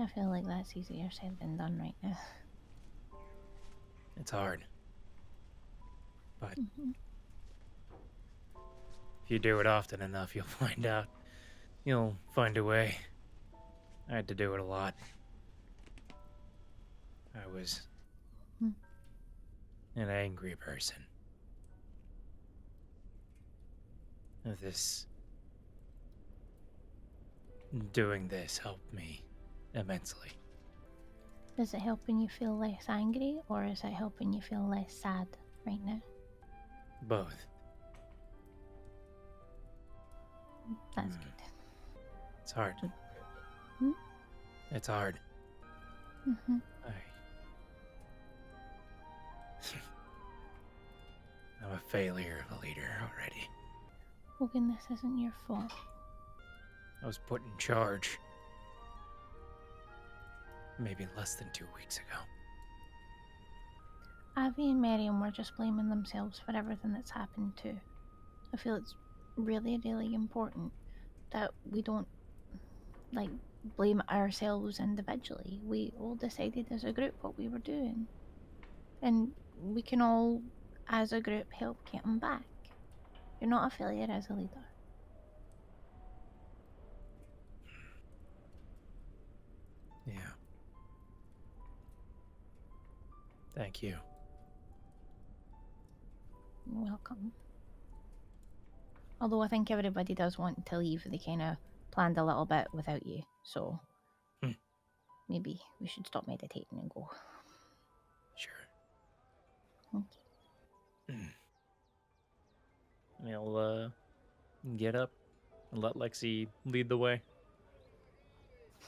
I feel like that's easier said than done right now. It's hard. But if you do it often enough, you'll find out. You'll find a way. I had to do it a lot. I was an angry person. Doing this helped me immensely. Is it helping you feel less angry, or is it helping you feel less sad right now? Both. That's good. It's hard. Hmm? It's hard. I'm a failure of a leader already. Logan, this isn't your fault. I was put in charge maybe less than 2 weeks ago. Abby and Miriam were just blaming themselves for everything that's happened too. I feel it's really, really important that we don't, like, blame ourselves individually. We all decided as a group what we were doing. And we can all, as a group, help get him back. You're not a failure as a leader. Yeah. Thank you. You're welcome. Although I think everybody does want to leave, they kind of planned a little bit without you, so maybe we should stop meditating and go. Sure. Okay. I'll get up and let Lexi lead the way.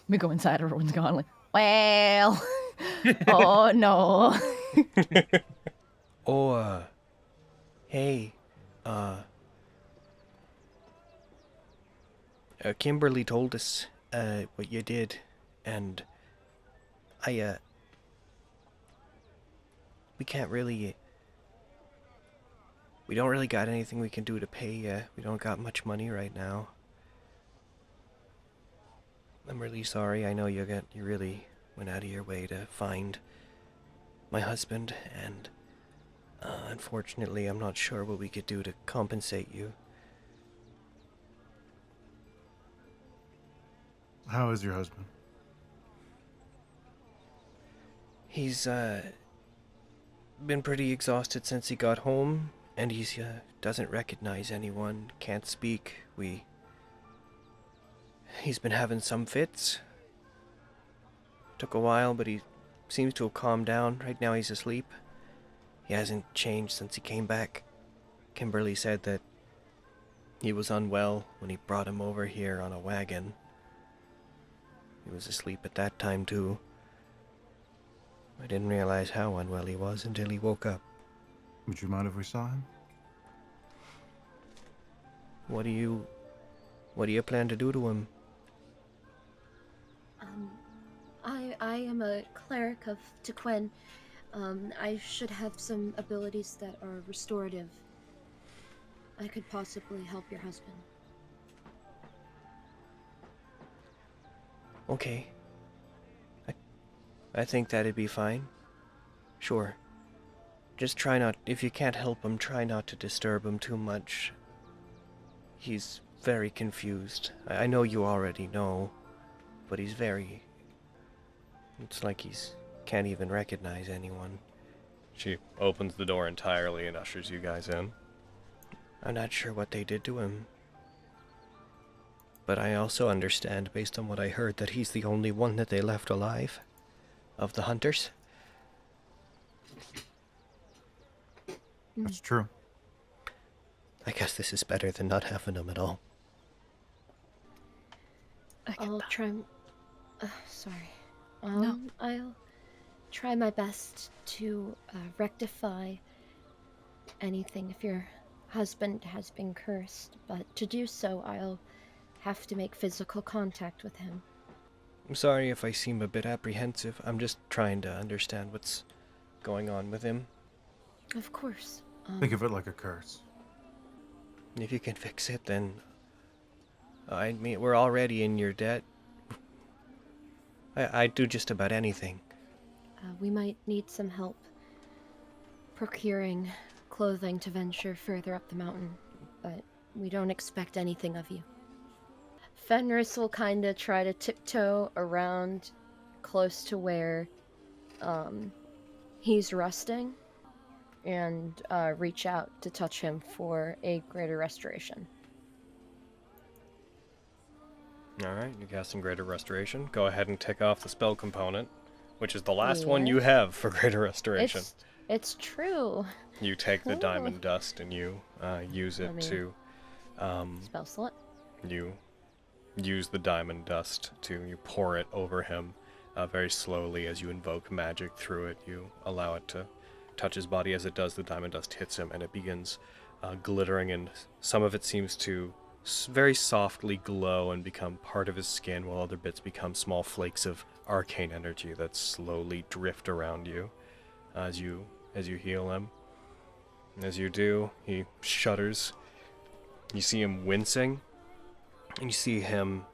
We go inside, everyone's gone like, well, oh no. Oh, hey, Kimberly told us, what you did, and we can't really, we don't really got anything we can do to pay you. We don't got much money right now. I'm really sorry. I know you really went out of your way to find my husband, and unfortunately, I'm not sure what we could do to compensate you. How is your husband? He's been pretty exhausted since he got home, and he doesn't recognize anyone, can't speak. He's been having some fits. Took a while, but he seems to have calmed down. Right now he's asleep. He hasn't changed since he came back. Kimberly said that he was unwell when he brought him over here on a wagon. He was asleep at that time too. I didn't realize how unwell he was until he woke up. Would you mind if we saw him? What do you plan to do to him? I am a cleric of Tequin. I should have some abilities that are restorative. I could possibly help your husband. Okay. I think that'd be fine. Sure. Just try not, if you can't help him, try not to disturb him too much. He's very confused. I know you already know, but he's very... It's like he's can't even recognize anyone. She opens the door entirely and ushers you guys in. I'm not sure what they did to him. But I also understand, based on what I heard, that he's the only one that they left alive. Of the hunters. That's true. I guess this is better than not having him at all. I'll try... sorry. No. I'll try my best to rectify anything if your husband has been cursed, but to do so, I'll have to make physical contact with him. I'm sorry if I seem a bit apprehensive. I'm just trying to understand what's going on with him. Of course. Think of it like a curse. If you can fix it, then... I mean, we're already in your debt. I'd do just about anything. We might need some help procuring clothing to venture further up the mountain, but we don't expect anything of you. Fenris will kind of try to tiptoe around close to where he's resting and reach out to touch him for a greater restoration. Alright, you cast some Greater Restoration. Go ahead and tick off the spell component, which is the last one you have for Greater Restoration. It's true. You take the diamond dust and you use it to... spell slot. You use the diamond dust you pour it over him very slowly as you invoke magic through it. You allow it to touch his body. As it does, the diamond dust hits him and it begins glittering, and some of it seems to very softly glow and become part of his skin, while other bits become small flakes of arcane energy that slowly drift around you as you heal him. As you do, he shudders. You see him wincing And you see him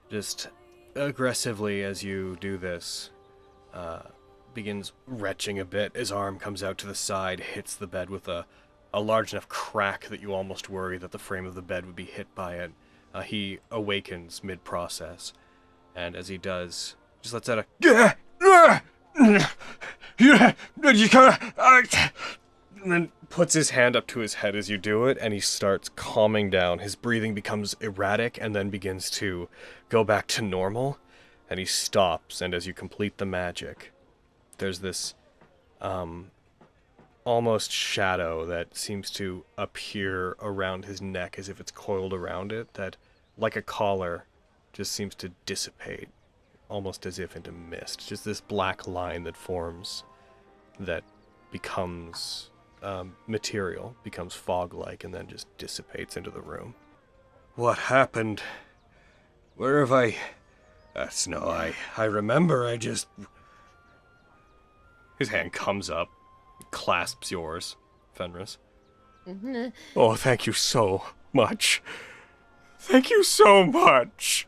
just aggressively, as you do this, begins retching a bit. His arm comes out to the side, hits the bed with a large enough crack that you almost worry that the frame of the bed would be hit by it. He awakens mid-process, and as he does, just lets out a and then puts his hand up to his head as you do it, and he starts calming down. His breathing becomes erratic and then begins to go back to normal, and he stops, and as you complete the magic, there's this almost shadow that seems to appear around his neck as if it's coiled around it, that, like a collar, just seems to dissipate, almost as if into mist. Just this black line that forms, that becomes material, becomes fog-like, and then just dissipates into the room. What happened? Where have I... no, I remember, I just... His hand comes up, clasps yours, Fenris. Oh, thank you so much. Thank you so much.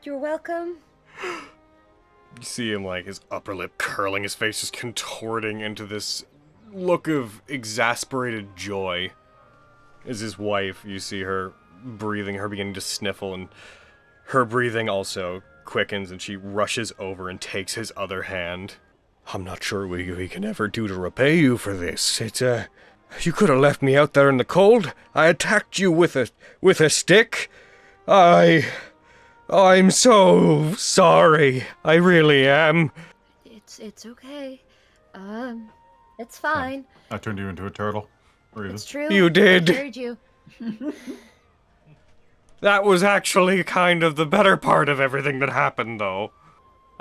You're welcome. You see him, like, his upper lip curling, his face is contorting into this look of exasperated joy. As his wife, you see her breathing, her beginning to sniffle, and her breathing also quickens, and she rushes over and takes his other hand. I'm not sure what we can ever do to repay you for this. It's, you could have left me out there in the cold. I attacked you with a stick. I'm so sorry. I really am. It's okay. It's fine. I turned you into a turtle. It's true. You did. I heard you. That was actually kind of the better part of everything that happened, though.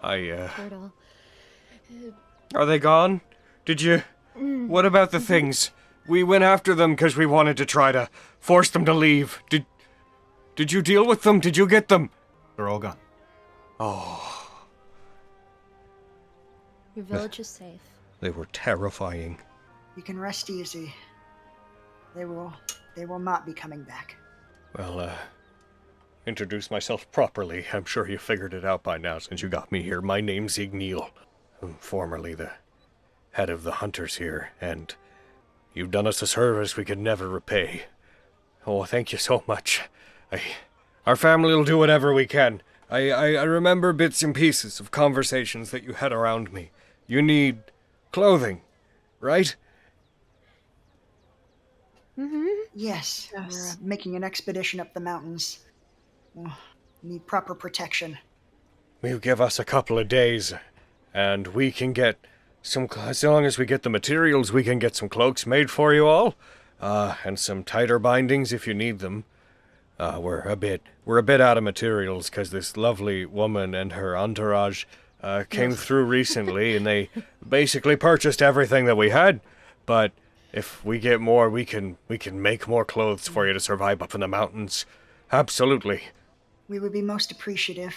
Turtle. Are they gone? Did you... What about the things? We went after them because we wanted to try to force them to leave. Did you deal with them? Did you get them? They're all gone. Oh. Your village is safe. They were terrifying. You can rest easy. They will not be coming back. Well, introduce myself properly. I'm sure you figured it out by now since you got me here. My name's Igneal. I'm formerly the head of the hunters here, and you've done us a service we could never repay. Oh, thank you so much. Our family will do whatever we can. I remember bits and pieces of conversations that you had around me. You need clothing, right? Yes. We're making an expedition up the mountains. We'll need proper protection. You give us a couple of days, and we can get some... As long as we get the materials, we can get some cloaks made for you all, and some tighter bindings if you need them. We're a bit out of materials because this lovely woman and her entourage came through recently, and they basically purchased everything that we had. But if we get more, we can make more clothes for you to survive up in the mountains. Absolutely. We would be most appreciative.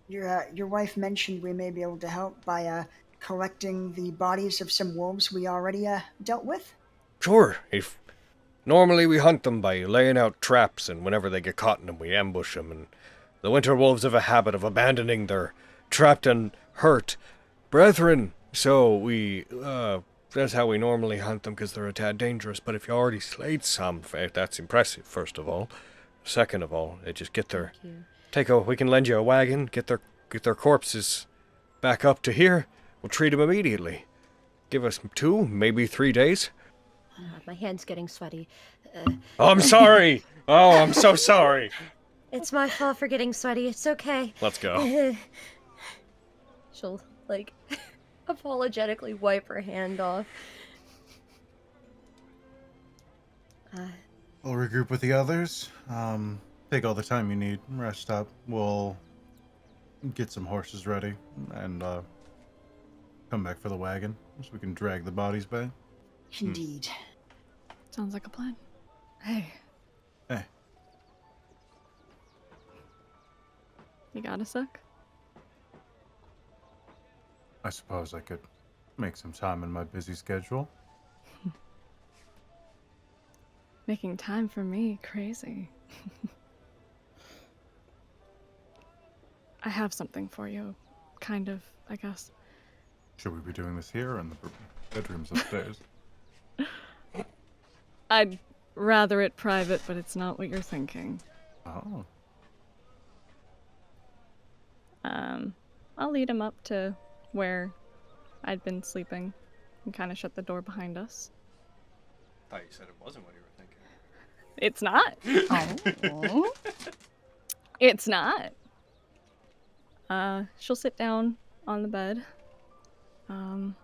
Your wife mentioned we may be able to help by collecting the bodies of some wolves we already dealt with. Sure. Normally we hunt them by laying out traps, and whenever they get caught in them, we ambush them. And the winter wolves have a habit of abandoning their trapped and hurt brethren. So that's how we normally hunt them, because they're a tad dangerous. But if you already slayed some, that's impressive, first of all. Second of all, they just get their... we can lend you a wagon, get their corpses back up to here. We'll treat them immediately. Give us 2, maybe 3 days. My hand's getting sweaty. Oh, I'm sorry. Oh, I'm so sorry. It's my fault for getting sweaty. It's okay. Let's go. She'll, apologetically wipe her hand off. We'll regroup with the others. Take all the time you need. Rest up. We'll get some horses ready and come back for the wagon so we can drag the bodies back. Indeed. Sounds like a plan. Hey. You got a sec? I suppose I could make some time in my busy schedule. Making time for me, crazy. I have something for you. Kind of, I guess. Should we be doing this here or in the bedrooms upstairs? I'd rather it private, but it's not what you're thinking. Oh. I'll lead him up to where I'd been sleeping and kind of shut the door behind us. I thought you said it wasn't what you were thinking. It's not. Oh. It's not. She'll sit down on the bed. I've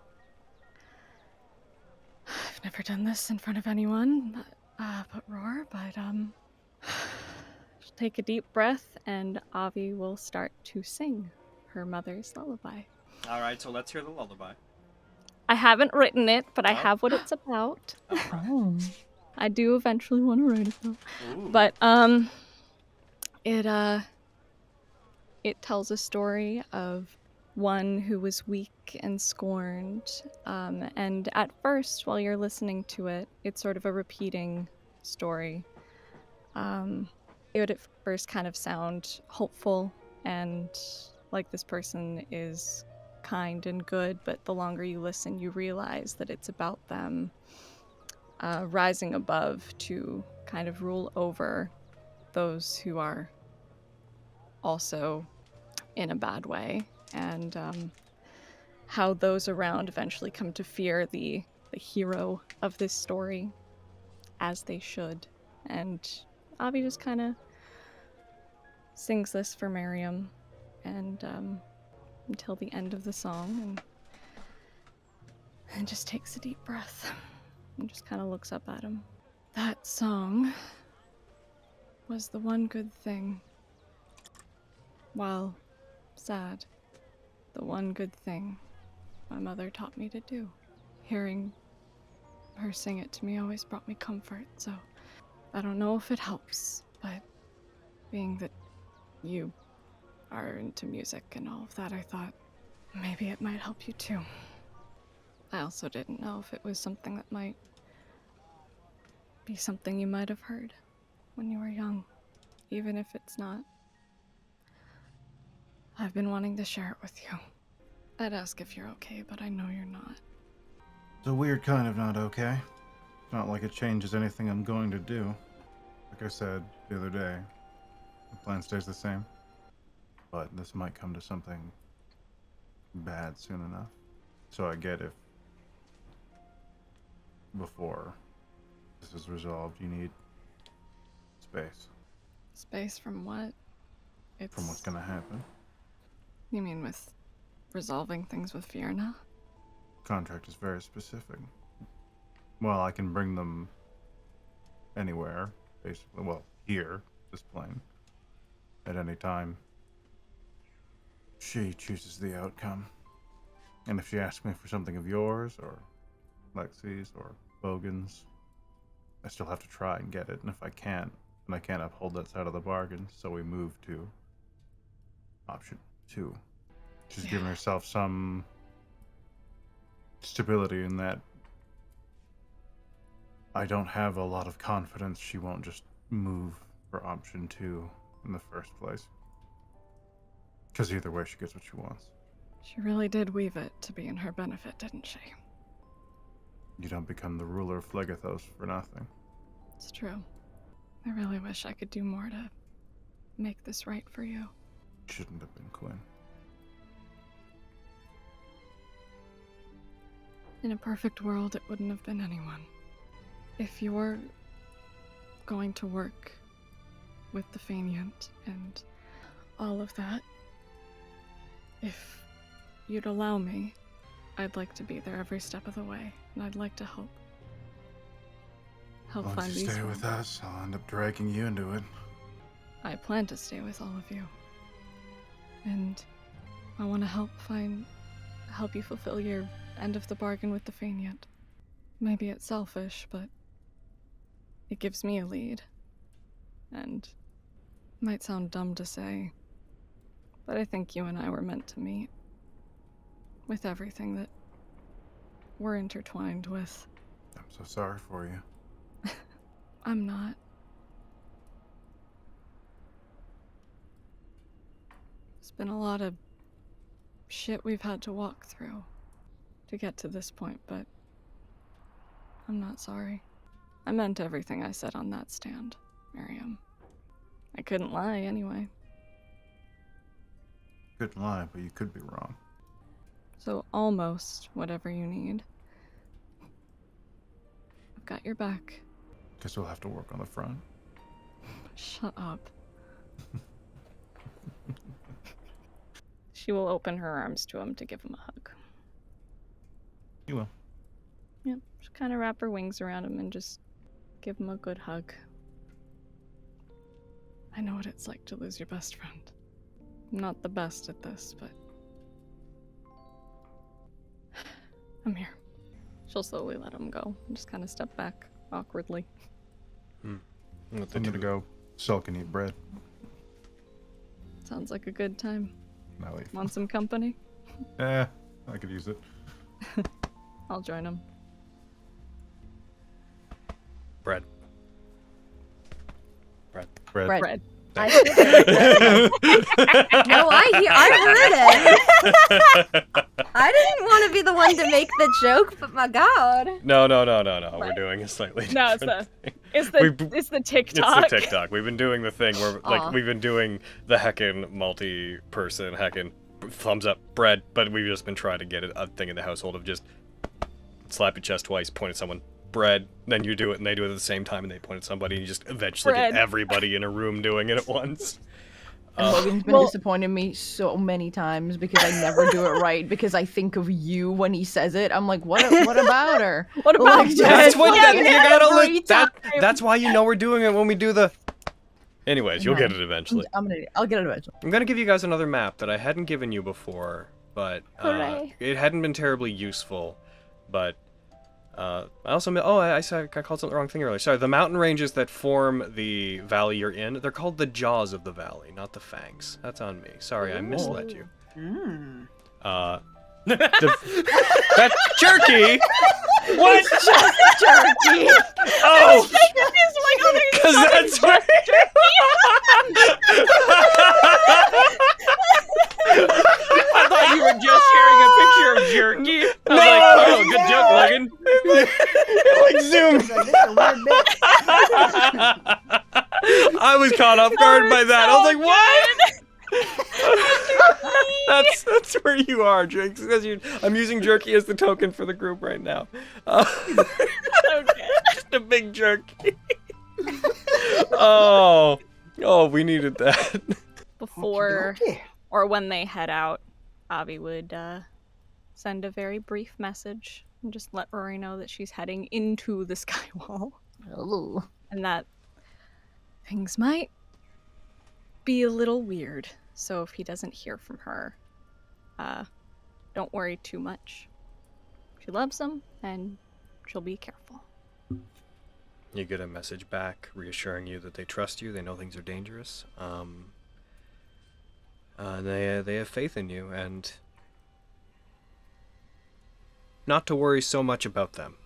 never done this in front of anyone, but Roar, she'll take a deep breath and Avi will start to sing her mother's lullaby. Alright, so let's hear the lullaby. I haven't written it, but I have what it's about. Oh. I do eventually want to write it though. Ooh. But it tells a story of one who was weak and scorned, and at first, while you're listening to it, it's sort of a repeating story. It would at first kind of sound hopeful and like this person is kind and good, but the longer you listen, you realize that it's about them rising above to kind of rule over those who are also in a bad way, and how those around eventually come to fear the hero of this story, as they should. And Avi just kind of sings this for Miriam, and until the end of the song, and just takes a deep breath and just kind of looks up at him. That song was the one good thing. While sad, the one good thing my mother taught me to do. Hearing her sing it to me always brought me comfort, so I don't know if it helps, but being that you are into music and all of that, I thought maybe it might help you too. I also didn't know if it was something that might be something you might have heard when you were young, even if it's not. I've been wanting to share it with you. I'd ask if you're okay, but I know you're not. It's a weird kind of not okay. It's not like it changes anything I'm going to do. Like I said the other day, the plan stays the same. But this might come to something bad soon enough. So I get if before this is resolved, you need space. Space from what? From what's gonna happen. You mean with resolving things with Fiona? Contract is very specific. Well, I can bring them anywhere, basically. Well, here, this plane, at any time. She chooses the outcome. And if she asks me for something of yours, or Lexi's, or Bogan's, I still have to try and get it. And if I can't, then I can't uphold that side of the bargain, so we move to option 2. She's giving herself some stability in that I don't have a lot of confidence she won't just move for option 2 in the first place. Because either way, she gets what she wants. She really did weave it to be in her benefit, didn't she? You don't become the ruler of Phlegethos for nothing. It's true. I really wish I could do more to make this right for you. Shouldn't have been Quinn. In a perfect world, it wouldn't have been anyone. If you're going to work with the Faineant and all of that, if you'd allow me, I'd like to be there every step of the way, and I'd like to help Once find you these. stay with us, I'll end up dragging you into it. I plan to stay with all of you, and I want to help you fulfill your end of the bargain with the Faineant. Maybe it's selfish, but it gives me a lead. And it might sound dumb to say, but I think you and I were meant to meet. With everything that we're intertwined with. I'm so sorry for you. I'm not. It's been a lot of shit we've had to walk through to get to this point, but I'm not sorry. I meant everything I said on that stand, Miriam. I couldn't lie anyway. Couldn't lie, but you could be wrong. So almost whatever you need. I've got your back. Guess we'll have to work on the front. Shut up. She will open her arms to him to give him a hug. You will. Yep, just kind of wrap her wings around him and just give him a good hug. I know what it's like to lose your best friend. I'm not the best at this, but I'm here. She'll slowly let him go and just kind of step back awkwardly. I'm gonna go sulk and eat bread. Sounds like a good time. Now leave. Want some company? I could use it. I'll join him. Bread. Bread. No, I heard it. I didn't want to be the one to make the joke, but my god. No. We're doing a slightly No, different thing. it's the TikTok. It's the TikTok. We've been doing the thing where, like, we've been doing the heckin' multi-person heckin' thumbs up bread, but we've just been trying to get a thing in the household of just slap your chest twice, point at someone, bread, then you do it, and they do it at the same time, and they point at somebody, and you just eventually get everybody in a room doing it at once. And Logan's been disappointing me so many times because I never do it right because I think of you when he says it. I'm like, what about her? What about like, that's what you gotta look. That's why you know we're doing it when we do the. Anyways, you'll get it eventually. I'll get it eventually. I'm gonna give you guys another map that I hadn't given you before, but it hadn't been terribly useful. But I also I called something the wrong thing earlier. Sorry, the mountain ranges that form the valley you're in, they're called the jaws of the valley, not the fangs. That's on me. Sorry, I misled you. That's jerky. What? Jerky. Oh, because that's right. I thought you were just sharing a picture of jerky. I was like, oh, good joke, Logan. I was caught off guard by that. I was like, what? that's where you are, Jinx. Because I'm using jerky as the token for the group right now. Just a big jerky. Oh, we needed that. Before or when they head out, Avi would send a very brief message and just let Rory know that she's heading into the skywall. Oh. And that things might be a little weird. So if he doesn't hear from her, don't worry too much. She loves him, and she'll be careful. You get a message back reassuring you that they trust you, they know things are dangerous. They have faith in you, and not to worry so much about them.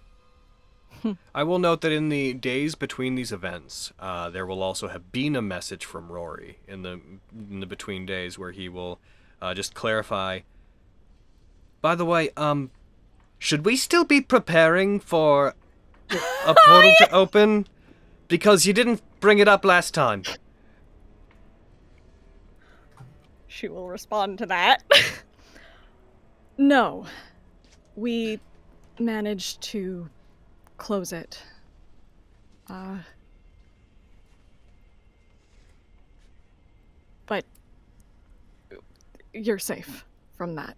I will note that in the days between these events, there will also have been a message from Rory in the between days where he will just clarify. By the way, should we still be preparing for a portal to open? Because you didn't bring it up last time. She will respond to that. No. We managed to close it. But you're safe from that.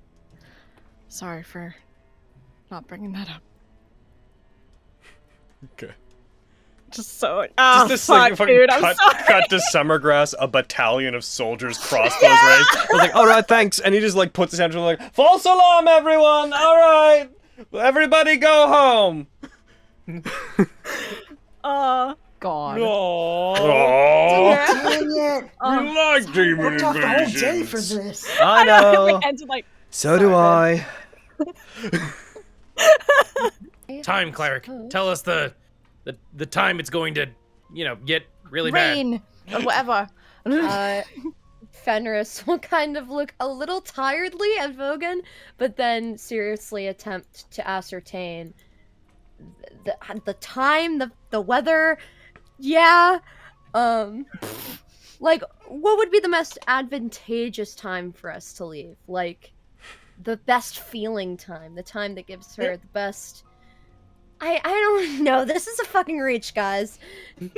Sorry for not bringing that up. Okay. Just so fuck, dude, I'm sorry. Cut to Summergrass, a battalion of soldiers crossbows raised. I was like, alright, thanks. And he just like puts his hand to like, false alarm, everyone! Alright! Everybody go home! God. Dang it! You like demon Worked off the whole day for invasions. this. I know. So do I. Time cleric, tell us the time it's going to get really Rain or whatever. Fenris will kind of look a little tiredly at Vogan, but then seriously attempt to ascertain the time, the weather. Yeah. Like, what would be the most advantageous time for us to leave? Like, the best feeling time, the time that gives her the best... I don't know, this is a fucking reach, guys. Do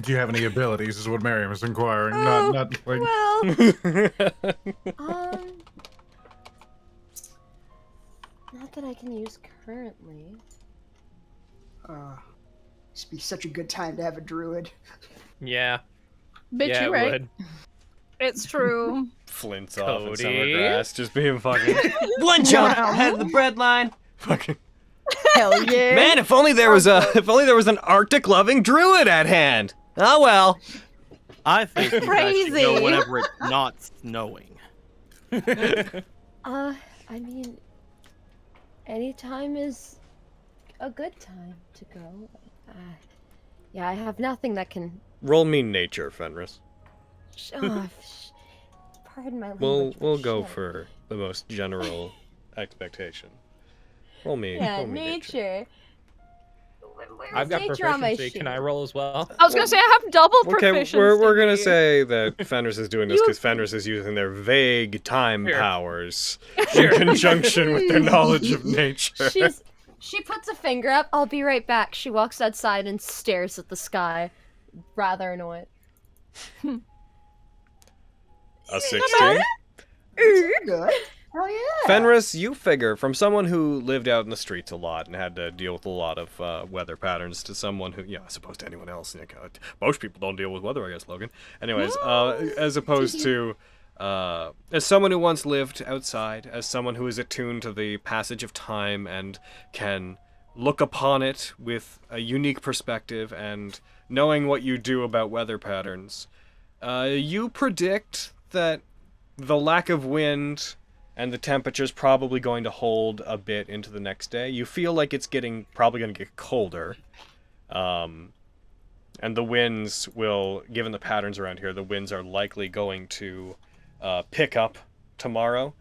you have any abilities, is what Miriam is inquiring, Oh, not like... well... Not that I can use currently. This would be such a good time to have a druid. Yeah. Bitch, yeah, you it right. would. It's true. Flints off in Cody? summer grass, just being fucking... One jump ahead of the bread line. fucking... Hell yeah. Man, if only there was an Arctic-loving druid at hand. Oh well. I think you guys should go Crazy. whenever it's not snowing. I mean, any time is a good time to go. Yeah, I have nothing that can... Roll me nature, Fenris. Pardon my language. We'll but go shit. for the most general expectation. Roll me. Yeah, roll me nature. nature. Where's I've got nature on my proficiency. sheet? Can I roll as well? I was gonna say I have double Okay, proficiency. we're gonna say that Fenris is doing this You- because Fenris is using their vague time Sure. powers Sure. in conjunction with their knowledge of nature. She puts a finger up. I'll be right back. She walks outside and stares at the sky, rather annoyed. A 16? Good. Hell yeah. Fenris, you figure, from someone who lived out in the streets a lot and had to deal with a lot of weather patterns to someone who, I suppose to anyone else, most people don't deal with weather, I guess, Logan. Anyways, as opposed to, as someone who once lived outside, as someone who is attuned to the passage of time and can look upon it with a unique perspective and knowing what you do about weather patterns, you predict that the lack of wind and the temperature's probably going to hold a bit into the next day. You feel like it's probably going to get colder. And the winds will, given the patterns around here, the winds are likely going to pick up tomorrow.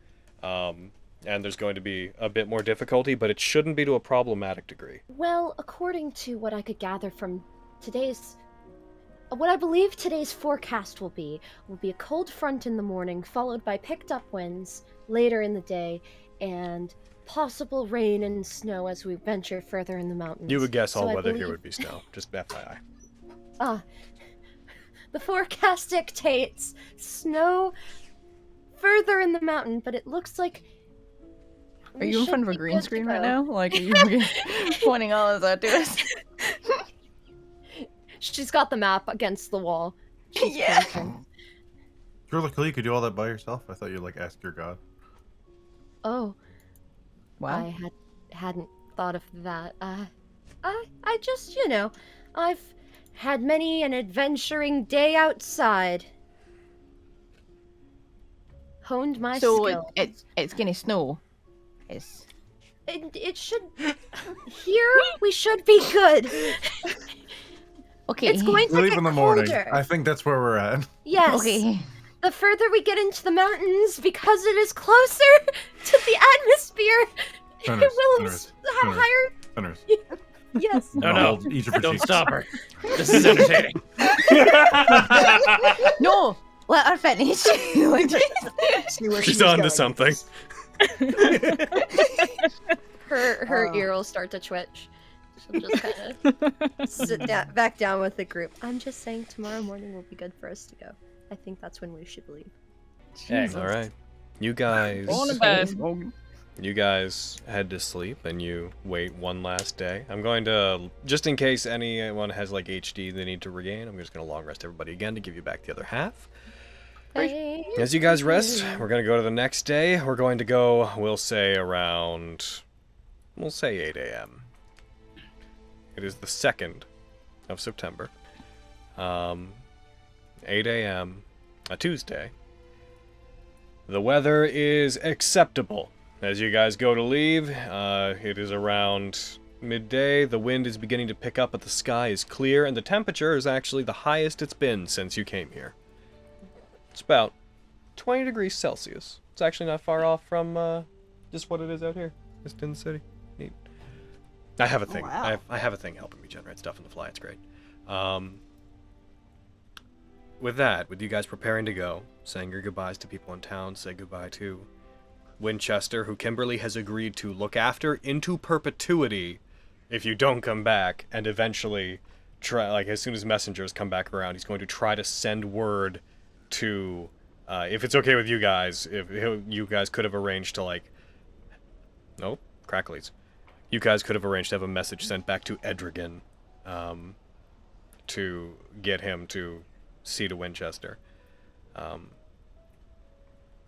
And there's going to be a bit more difficulty, but it shouldn't be to a problematic degree. Well, according to what I could gather from what I believe today's forecast will be a cold front in the morning, followed by picked up winds later in the day, and possible rain and snow as we venture further in the mountains. You would guess So all I weather here believe- would be snow, just FYI. The forecast dictates snow further in the mountain, but it looks like... Are you in front of a green screen right now? Like, are you pointing all of that to us? She's got the map against the wall. She's Yeah. pointing. You're lucky you could do all that by yourself. I thought you'd like ask your god. Oh, Wow. I hadn't thought of that. I just, I've had many an adventuring day outside. Honed my So skill. it's gonna snow. It's It should... Here, we should be good. okay. It's going to Leave get in the morning. colder. I think that's where we're at. Yes. Okay. The further we get into the mountains, because it is closer to the atmosphere, Fenris, it will Fenris, have Fenris. higher... Fenris. Yes. No. Each of her Don't cheeks. stop her. This is entertaining. No, let her finish. Like, See where She's she's on to going. something. Her ear will start to twitch. She'll just kind of sit back down with the group. I'm just saying tomorrow morning will be good for us to go. I think that's when we should leave. Hey, All right. You guys... Going to bed. You guys head to sleep and you wait one last day. I'm going to, just in case anyone has like HD they need to regain, I'm just going to long rest everybody again to give you back the other half. Hey. As you guys rest, we're going to go to the next day. We're going to go, we'll say 8 a.m. It is the 2nd of September. 8 a.m. a Tuesday. The weather is acceptable. As you guys go to leave, it is around midday. The wind is beginning to pick up, but the sky is clear, and the temperature is actually the highest it's been since you came here. It's about 20 degrees Celsius. It's actually not far off from just what it is out here, just in the city. Neat. I have a thing. wow. I have a thing helping me generate stuff on the fly. It's great. With that, with you guys preparing to go, saying your goodbyes to people in town, say goodbye to Winchester, who Kimberly has agreed to look after into perpetuity if you don't come back, and eventually try, like, as soon as messengers come back around, he's going to try to send word to, if it's okay with you guys, if you guys could have arranged to, like, nope, Cracklies. You guys could have arranged to have a message sent back to Edrigan, to get him to see to Winchester.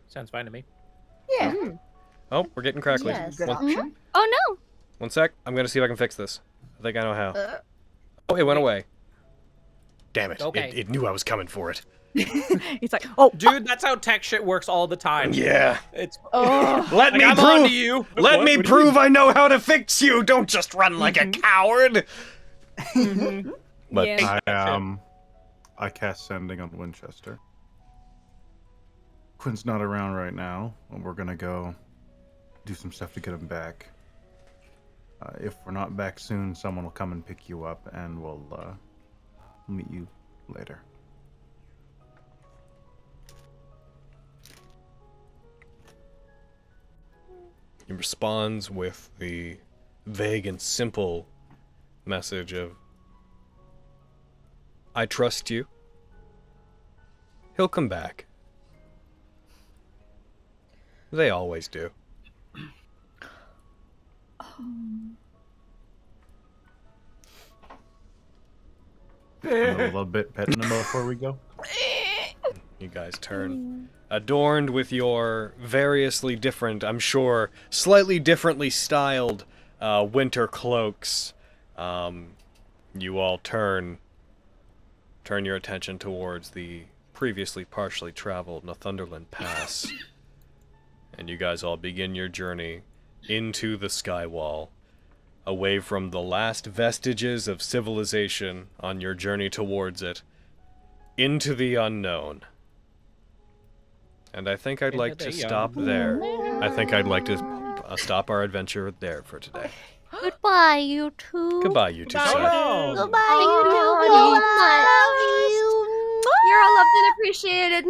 Sounds fine to me. Yeah. Oh, we're getting Cracklies. Yes. Good One, option. Oh no! one sec, I'm gonna see if I can fix this. I think I know how. Oh, it went away. Damn it, Okay. it knew I was coming for it. He's like, oh, Dude, that's how tech shit works all the time. Yeah. It's Oh, Let like, me I'm on to prove you. Let What? me What do you prove I know how to fix you. Don't just run like a coward. But Yeah. I cast sending on Winchester. Quinn's not around right now, and we're gonna go do some stuff to get him back. If we're not back soon, someone will come and pick you up, and we'll meet you later. he responds with the vague and simple message of, I trust you. He'll come back. They always do. A little bit petting him before we go. You guys turn, adorned with your variously different, I'm sure, slightly differently styled winter cloaks. You all turn your attention towards the previously partially traveled Northumberland Pass, and you guys all begin your journey into the Skywall, away from the last vestiges of civilization on your journey towards it, into the unknown. And I think I'd like to stop there. I think I'd like to stop our adventure there for today. Goodbye, you two. Goodbye, you two. Bye. Seth. Goodbye, you two. Oh, Love you. You're all loved and appreciated.